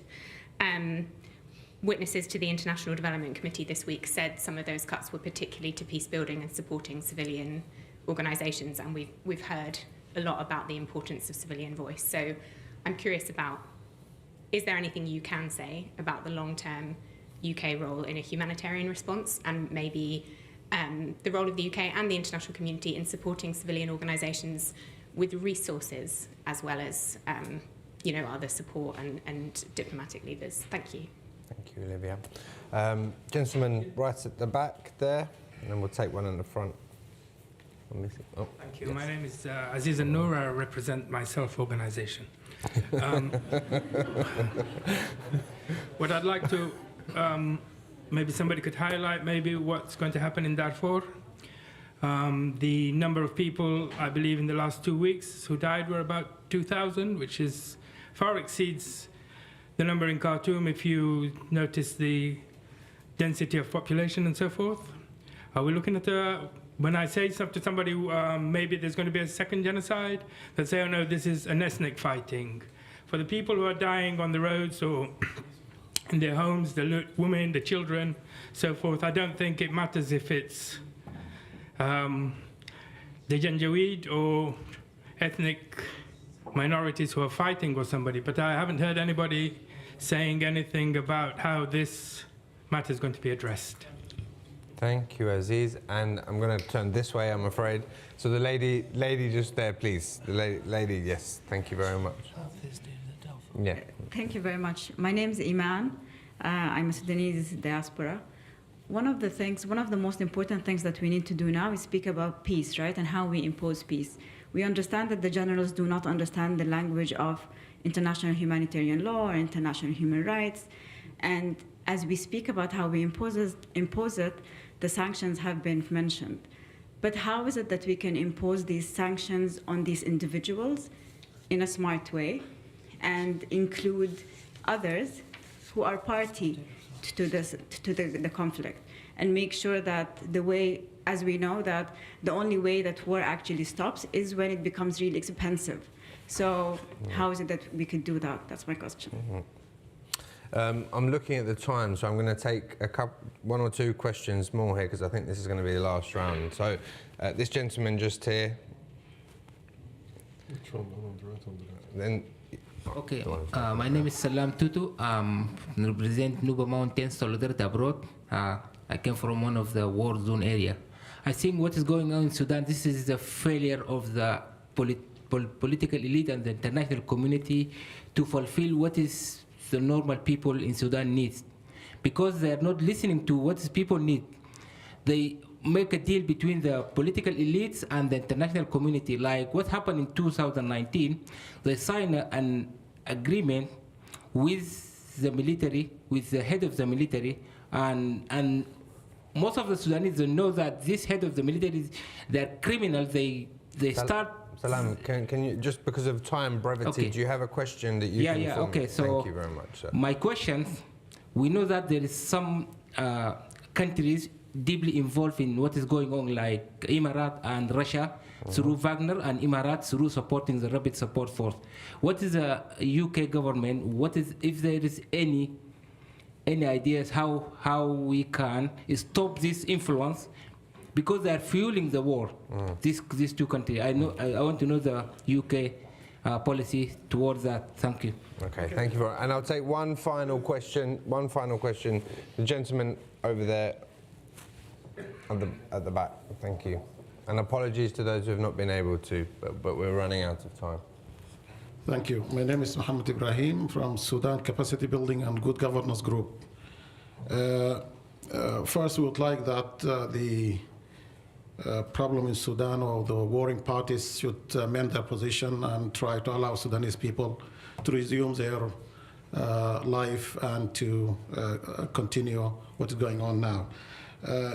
Witnesses to the International Development Committee this week said some of those cuts were particularly to peace building and supporting civilian organisations, and we've heard a lot about the importance of civilian voice. So I'm curious about, is there anything you can say about the long-term UK role in a humanitarian response, and maybe the role of the UK and the international community in supporting civilian organisations with resources as well as other support and diplomatic levers? Thank you. Thank you, Olivia. Gentleman right at the back there, and then we'll take one in the front. Oh, thank you. yes. My name is Aziz Noor. I represent my self-organisation. What I'd like to, maybe somebody could highlight maybe what's going to happen in Darfur. The number of people, I believe, in the last 2 weeks who died were about 2,000, which is far exceeds the number in Khartoum if you notice the density of population and so forth. Are we looking at when I say stuff to somebody, maybe there's going to be a second genocide, they'll say, oh no, this is an ethnic fighting. For the people who are dying on the roads or in their homes, the women, the children, so forth, I don't think it matters if it's the Janjaweed or ethnic minorities who are fighting or somebody, but I haven't heard anybody saying anything about how this matter is going to be addressed. Thank you, Aziz. And I'm going to turn this way, I'm afraid. So the lady just there, please. The lady, yes. Thank you very much. Yeah. Thank you very much. My name is Iman. I'm a Sudanese diaspora. One of the most important things that we need to do now is speak about peace, right, and how we impose peace. We understand that the generals do not understand the language of international humanitarian law or international human rights. And as we speak about how we impose it, the sanctions have been mentioned. But how is it that we can impose these sanctions on these individuals in a smart way and include others who are party to the conflict, and make sure that the way, as we know, that the only way that war actually stops is when it becomes really expensive. So how is it that we could do that? That's my question. I'm looking at the time, so I'm going to take one or two questions more here, because I think this is going to be the last round. So this gentleman just here. Then Okay, my name is Salam Tutu. I represent Nuba Mountain Solidarity Abroad. I came from one of the war zone area. I think what is going on in Sudan, this is the failure of the political elite and the international community to fulfill what is the normal people in Sudan needs. Because they are not listening to what people need. They make a deal between the political elites and the international community. Like what happened in 2019, they signed an agreement with the military, with the head of the military, and most of the Sudanese know that this head of the military, they're criminals. They start. Salam, can you, just because of time brevity, Okay. Do you have a question that you can inform me? Okay. So thank you very much, sir. My question, we know that there is some countries deeply involved in what is going on, like Emirates and Russia through Wagner, and Emirates through supporting the Rapid Support Force. What is the UK government? What is, if there is any ideas how we can stop this influence, because they are fueling the war. These two countries. I want to know the UK policy towards that. Thank you. Okay, thank you and I'll take one final question. The gentleman over there at the back. Thank you. And apologies to those who have not been able to, but we're running out of time. Thank you. My name is Mohammed Ibrahim from Sudan Capacity Building and Good Governance Group. First, we would like that the problem in Sudan, or the warring parties, should amend their position and try to allow Sudanese people to resume their life and to continue what is going on now.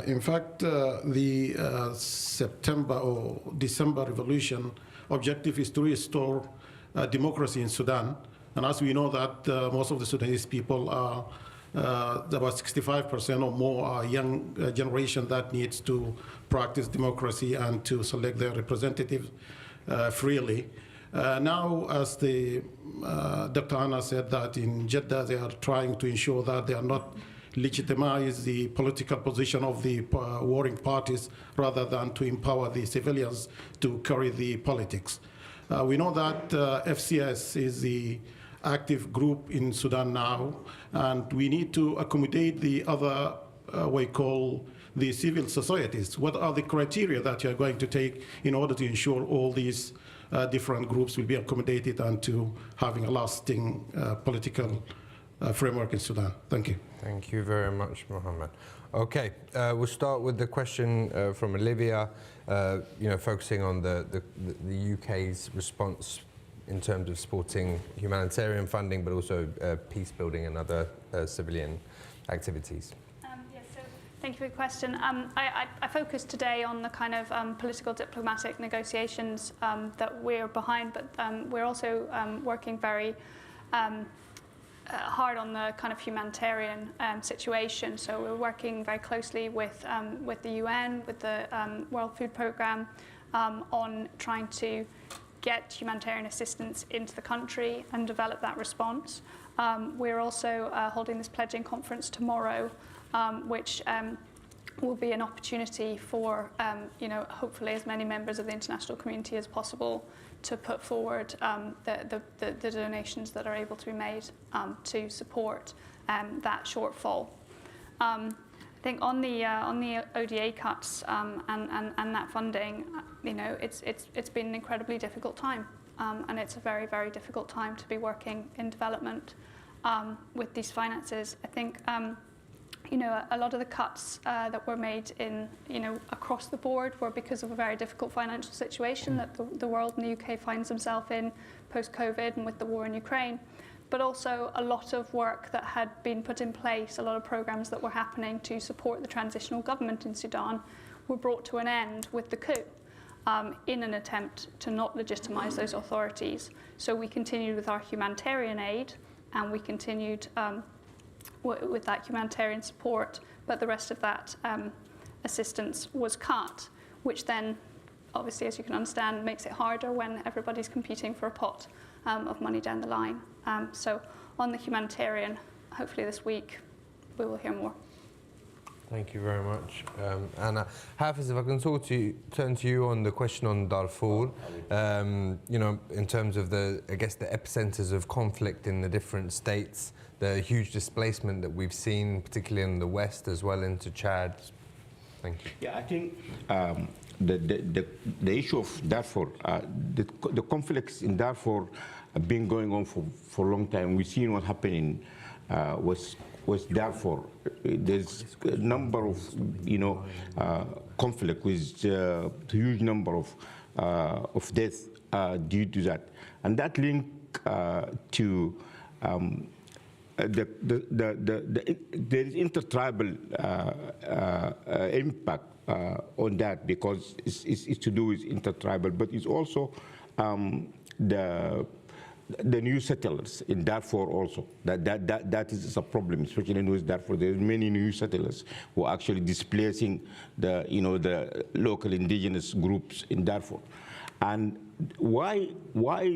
In fact, the September or December revolution objective is to restore democracy in Sudan. And as we know that most of the Sudanese people are about 65% or more are young generation that needs to practice democracy and to select their representatives freely. Now, as Dr. Anna said, that in Jeddah they are trying to ensure that they are not legitimize the political position of the warring parties rather than to empower the civilians to carry the politics. We know that FCS is the active group in Sudan now, and we need to accommodate the other, we call the civil societies. What are the criteria that you're going to take in order to ensure all these different groups will be accommodated and to having a lasting political framework in Sudan? Thank you. Thank you very much, Mohammed. Okay, we'll start with the question from Olivia, focusing on the UK's response in terms of supporting humanitarian funding, but also peace building and other civilian activities. Yes, so thank you for the question. I focused today on the kind of political diplomatic negotiations that we're behind, but we're also working very hard on the kind of humanitarian situation. So we're working very closely with the UN, with the World Food Programme, on trying to get humanitarian assistance into the country and develop that response. We're also holding this pledging conference tomorrow, which will be an opportunity for, hopefully as many members of the international community as possible to put forward the donations that are able to be made to support that shortfall. I think on the ODA cuts and that funding, it's been an incredibly difficult time, and it's a very, very difficult time to be working in development with these finances. I think a lot of the cuts that were made in, across the board were because of a very difficult financial situation that the world and the UK finds themselves in post-COVID and with the war in Ukraine. But also a lot of work that had been put in place, a lot of programs that were happening to support the transitional government in Sudan were brought to an end with the coup in an attempt to not legitimize those authorities. So we continued with our humanitarian aid, and we continued with that humanitarian support, but the rest of that assistance was cut, which then, obviously, as you can understand, makes it harder when everybody's competing for a pot of money down the line. So on the humanitarian, hopefully this week, we will hear more. Thank you very much. And Hafiz, if I can turn to you on the question on Darfur, you know, in terms of the epicenters of conflict in the different states, the huge displacement that we've seen, particularly in the west as well into Chad. Thank you. Yeah, I think the issue of Darfur, the conflicts in Darfur have been going on for a long time. We've seen what happened in West Darfur. There's a number of, you know, conflict with a huge number of deaths due to that, and that link to there is intertribal impact on that, because it's to do with intertribal, but it's also the new settlers in Darfur also. That is a problem, especially in West Darfur. There are many new settlers who are actually displacing the local indigenous groups in Darfur. And why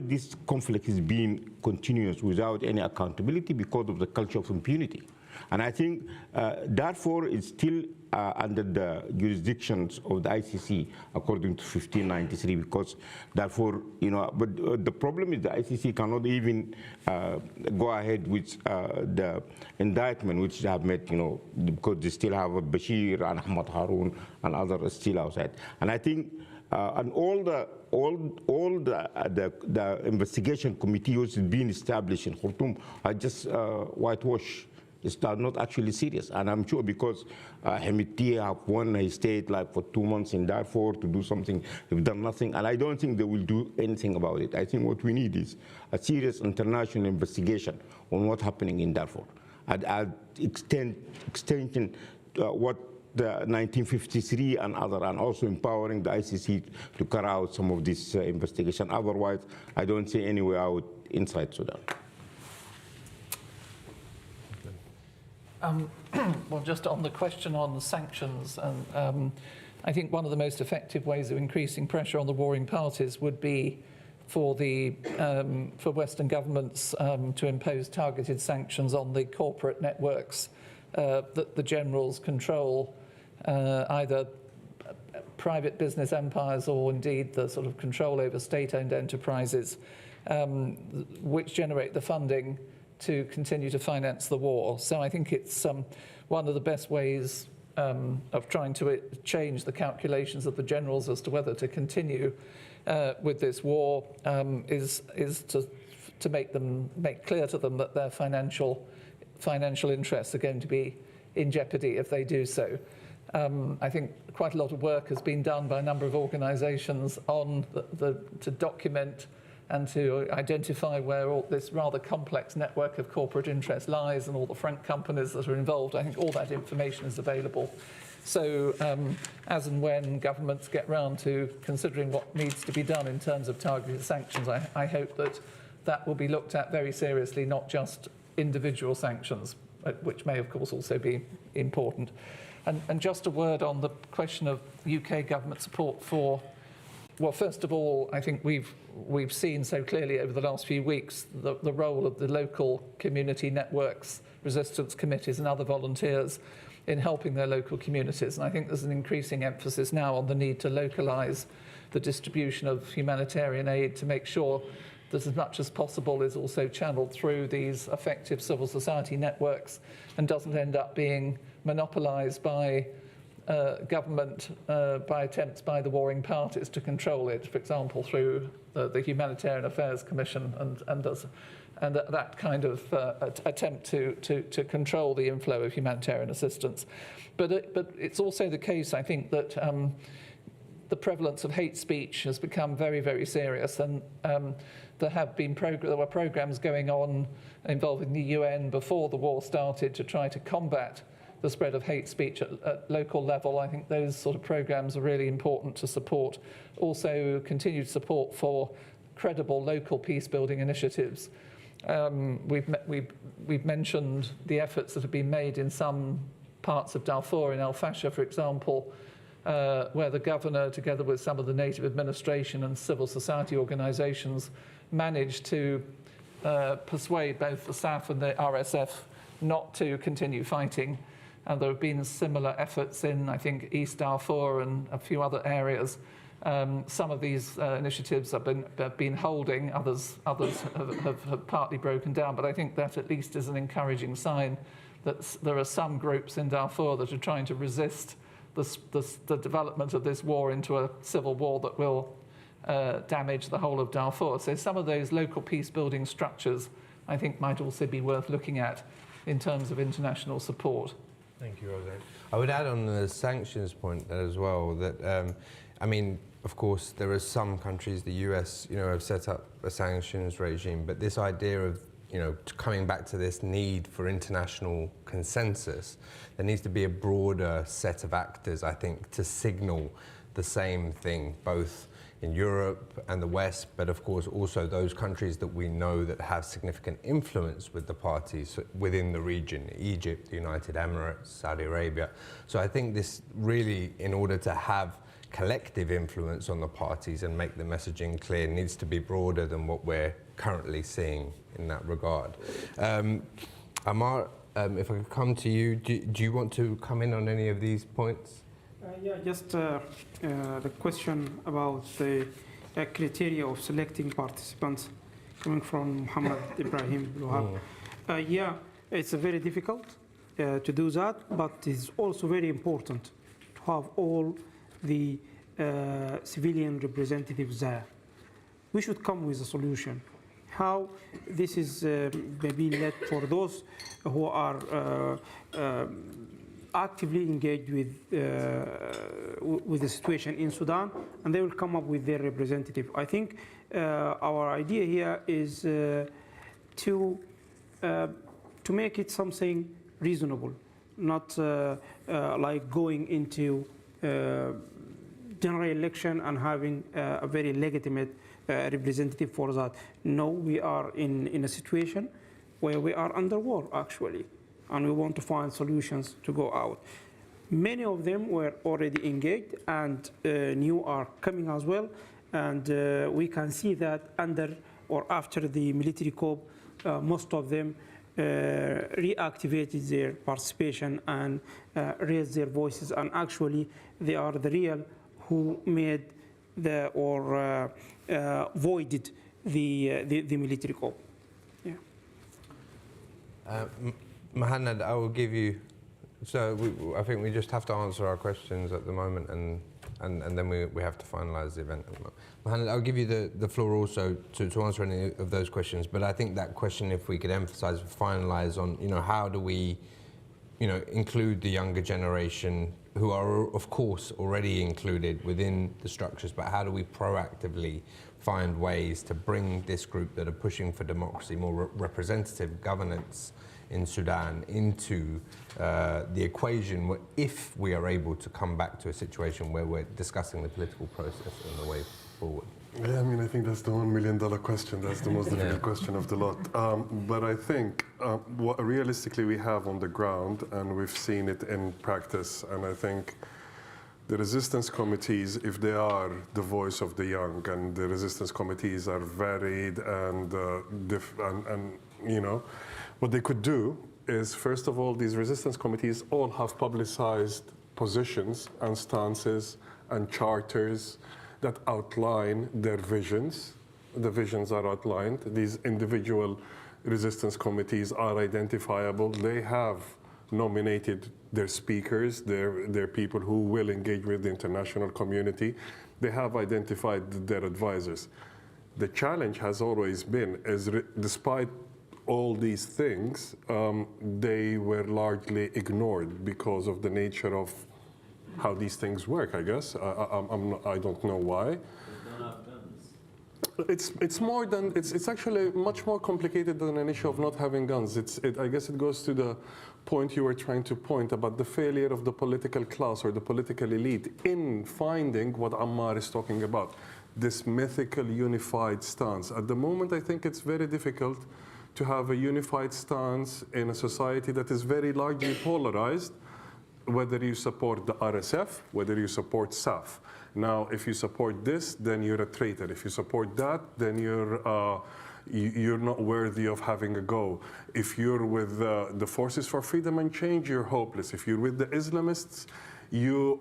this conflict is being continuous without any accountability? Because of the culture of impunity. And I think Darfur is still under the jurisdictions of the ICC, according to 1593, because Darfur, you know, but the problem is the ICC cannot even go ahead with the indictment which they have made, you know, because they still have Bashir and Ahmad Haroun and others still outside. And I think and all the investigation committee which is being established in Khartoum are just whitewash. It's not actually serious, and I'm sure because Hemeti have won a state like for 2 months in Darfur to do something, they've done nothing, and I don't think they will do anything about it. I think what we need is a serious international investigation on what's happening in Darfur, and extension what the 1953 and other, and also empowering the ICC to carry out some of this investigation. Otherwise, I don't see any way out inside Sudan. Well, just on the question on the sanctions, and I think one of the most effective ways of increasing pressure on the warring parties would be for Western governments to impose targeted sanctions on the corporate networks that the generals control, either private business empires or indeed the sort of control over state-owned enterprises, which generate the funding to continue to finance the war. So I think it's one of the best ways of trying to change the calculations of the generals as to whether to continue with this war is to make clear to them that their financial interests are going to be in jeopardy if they do so. I think quite a lot of work has been done by a number of organisations on to document and to identify where all this rather complex network of corporate interest lies and all the front companies that are involved. I think all that information is available. So as and when governments get round to considering what needs to be done in terms of targeted sanctions, I hope that will be looked at very seriously, not just individual sanctions, which may of course also be important. And just a word on the question of UK government support for, well, first of all, I think we've seen so clearly over the last few weeks the role of the local community networks, resistance committees and other volunteers in helping their local communities. And I think there's an increasing emphasis now on the need to localise the distribution of humanitarian aid to make sure that as much as possible is also channeled through these effective civil society networks and doesn't end up being monopolised by government, by attempts by the warring parties to control it, for example, through the Humanitarian Affairs Commission and that kind of attempt to control the inflow of humanitarian assistance. But it's also the case, I think, that the prevalence of hate speech has become very, very serious, and there were programs going on involving the UN before the war started to try to combat the spread of hate speech at local level. I think those sort of programs are really important to support. Also, continued support for credible local peace-building initiatives. We've mentioned the efforts that have been made in some parts of Darfur, in El Fasher, for example, where the governor, together with some of the native administration and civil society organisations, managed to persuade both the SAF and the RSF not to continue fighting. and there have been similar efforts in, I think, East Darfur and a few other areas. Some of these initiatives have been holding, others have partly broken down, but I think that at least is an encouraging sign that there are some groups in Darfur that are trying to resist the development of this war into a civil war that will damage the whole of Darfur. So some of those local peace-building structures, I think, might also be worth looking at in terms of international support. Thank you, Roseanne. I would add on the sanctions point as well that, I mean, of course, there are some countries, the US, have set up a sanctions regime, but this idea of, coming back to this need for international consensus, there needs to be a broader set of actors, I think, to signal the same thing, both in Europe and the West, but of course also those countries that we know that have significant influence with the parties within the region, Egypt, the United Emirates, Saudi Arabia. So I think this really, in order to have collective influence on the parties and make the messaging clear, needs to be broader than what we're currently seeing in that regard. Amar, if I could come to you, do you want to come in on any of these points? Yeah, just the question about the criteria of selecting participants coming from Muhammad Ibrahim Luhab. Yeah, it's very difficult to do that, but it's also very important to have all the civilian representatives there. We should come with a solution. How this is maybe led for those who are actively engaged with the situation in Sudan, and they will come up with their representative. I think our idea here is to make it something reasonable, not like going into general election and having a very legitimate representative for that. No, we are in a situation where we are under war, actually, and we want to find solutions to go out. Many of them were already engaged, and new are coming as well, and we can see that under or after the military coup, most of them reactivated their participation and raised their voices, and actually they are the real who made or voided the military coup. Yeah. Mohanad, I will give you, I think we just have to answer our questions at the moment, and then we have to finalise the event. Mohanad, I'll give you the floor also to answer any of those questions, but I think that question, if we could emphasise, finalise on, how do we, include the younger generation who are, of course, already included within the structures, but how do we proactively find ways to bring this group that are pushing for democracy, more representative governance in Sudan into the equation, if we are able to come back to a situation where we're discussing the political process and the way forward? Yeah, I think that's the $1 million question. That's the most difficult question of the lot. But I think what realistically we have on the ground, and we've seen it in practice, and I think the resistance committees, if they are the voice of the young, and the resistance committees are varied and what they could do is, first of all, these resistance committees all have publicized positions and stances and charters that outline their visions. The visions are outlined. These individual resistance committees are identifiable. They have nominated their speakers, their people who will engage with the international community. They have identified their advisors. The challenge has always been, despite all these things, they were largely ignored because of the nature of how these things work, I guess. I don't know why. It's more than, it's actually much more complicated than an issue of not having guns. I guess it goes to the point you were trying to point about the failure of the political class or the political elite in finding what Ammar is talking about, this mythical unified stance. At the moment, I think it's very difficult to have a unified stance in a society that is very largely polarized, whether you support the RSF, whether you support SAF. Now, if you support this, then you're a traitor. If you support that, then you're you're not worthy of having a go. If you're with the Forces for Freedom and Change, you're hopeless. If you're with the Islamists, you're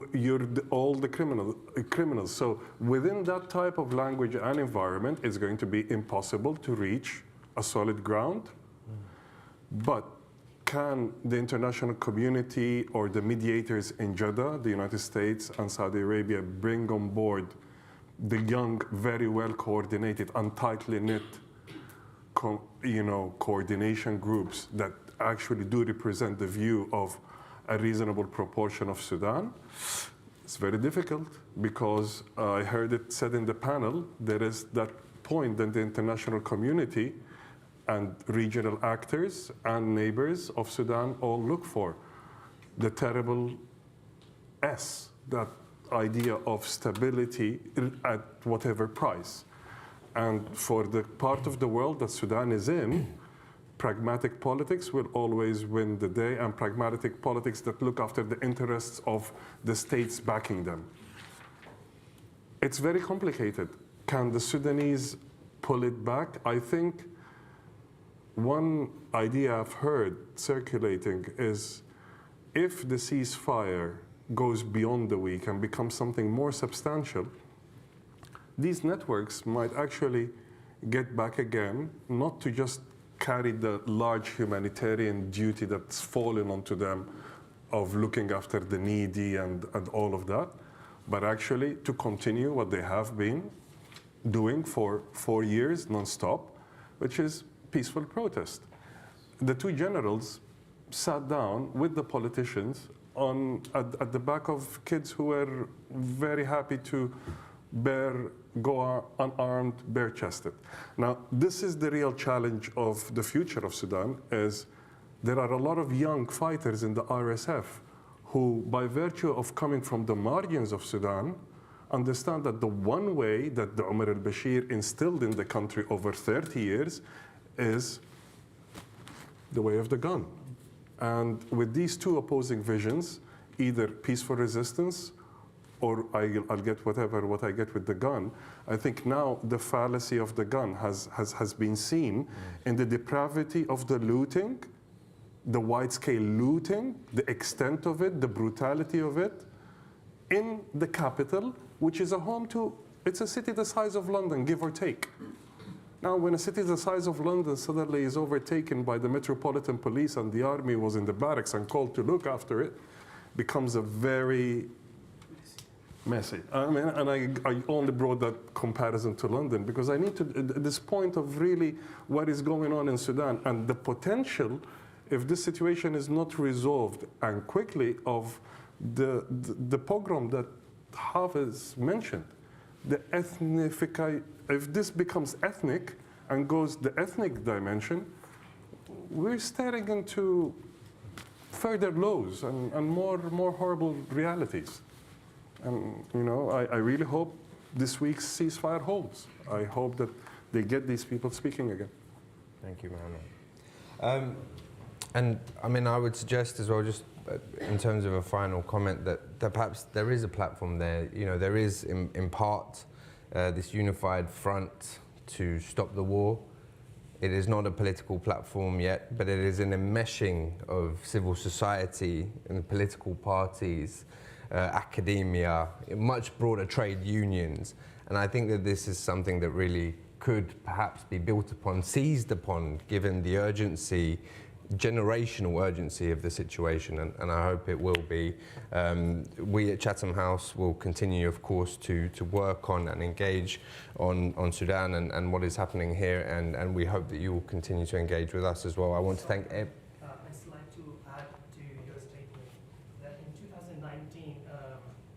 all the criminals. So within that type of language and environment, it's going to be impossible to reach a solid ground. But can the international community or the mediators in Jeddah, the United States and Saudi Arabia, bring on board the young, very well coordinated and tightly knit coordination groups that actually do represent the view of a reasonable proportion of Sudan? It's very difficult, because I heard it said in the panel, there is that point that the international community and regional actors and neighbors of Sudan all look for. The terrible S, that idea of stability at whatever price. And for the part of the world that Sudan is in, pragmatic politics will always win the day, and pragmatic politics that look after the interests of the states backing them. It's very complicated. Can the Sudanese pull it back? I think one idea I've heard circulating is, if the ceasefire goes beyond the week and becomes something more substantial, these networks might actually get back again, not to just carry the large humanitarian duty that's fallen onto them of looking after the needy and all of that, but actually to continue what they have been doing for 4 years non-stop, which is peaceful protest. The two generals sat down with the politicians at the back of kids who were very happy to go unarmed, bare-chested. Now, this is the real challenge of the future of Sudan, is there are a lot of young fighters in the RSF who, by virtue of coming from the margins of Sudan, understand that the one way that the Omar al-Bashir instilled in the country over 30 years is the way of the gun. And with these two opposing visions, either peaceful resistance or I'll get what I get with the gun, I think now the fallacy of the gun has been seen in the depravity of the looting, the wide-scale looting, the extent of it, the brutality of it, in the capital, which is a home to, it's a city the size of London, give or take. Now, when a city the size of London suddenly is overtaken by the Metropolitan Police and the army was in the barracks and called to look after it, becomes a very messy. I mean, and I only brought that comparison to London because I need to, this point of really what is going on in Sudan and the potential, if this situation is not resolved and quickly, of the pogrom that Hafiz mentioned, the if this becomes ethnic and goes the ethnic dimension, we're staring into further lows and more horrible realities. And I really hope this week's ceasefire holds. I hope that they get these people speaking again. Thank you, Mohammed. And I mean, I would suggest as well, just in terms of a final comment, that perhaps there is a platform there. There is in part this unified front to stop the war. It is not a political platform yet, but it is an enmeshing of civil society and political parties, academia, much broader trade unions. And I think that this is something that really could perhaps be built upon, seized upon, given the urgency, generational urgency of the situation, and I hope it will be. We at Chatham House will continue, of course, to work on and engage on Sudan and what is happening here, and we hope that you will continue to engage with us as well. I want to thank I'd like to add to your statement that in 2019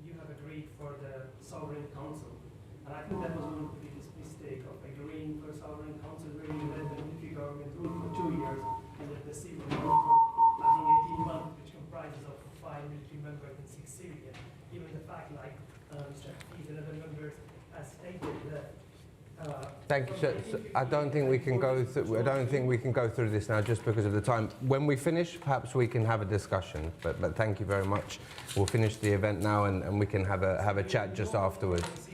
you have agreed for the Sovereign Council, and I think that was one of the biggest mistake of agreeing for Sovereign Council where you let the military government rule for 2 years and let the civil rule for, I think, 18 months, which comprises of 5 military members and 6 civilian. Given the fact, like Mr. Hafiz and other members has stated that. Thank you. So I don't think we can go through. I don't think we can go through this now, just because of the time. When we finish, perhaps we can have a discussion. But thank you very much. We'll finish the event now, and we can have a chat just afterwards. That's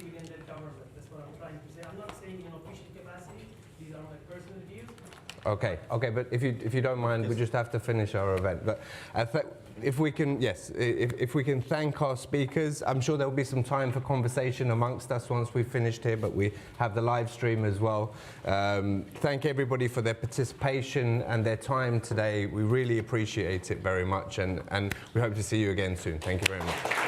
what I'm trying to say. I'm not saying in official capacity. These are my personal Okay, but if you don't mind, we just have to finish our event. But if we can, if we can thank our speakers, I'm sure there will be some time for conversation amongst us once we've finished here, but we have the live stream as well. Thank everybody for their participation and their time today. We really appreciate it very much, and we hope to see you again soon. Thank you very much.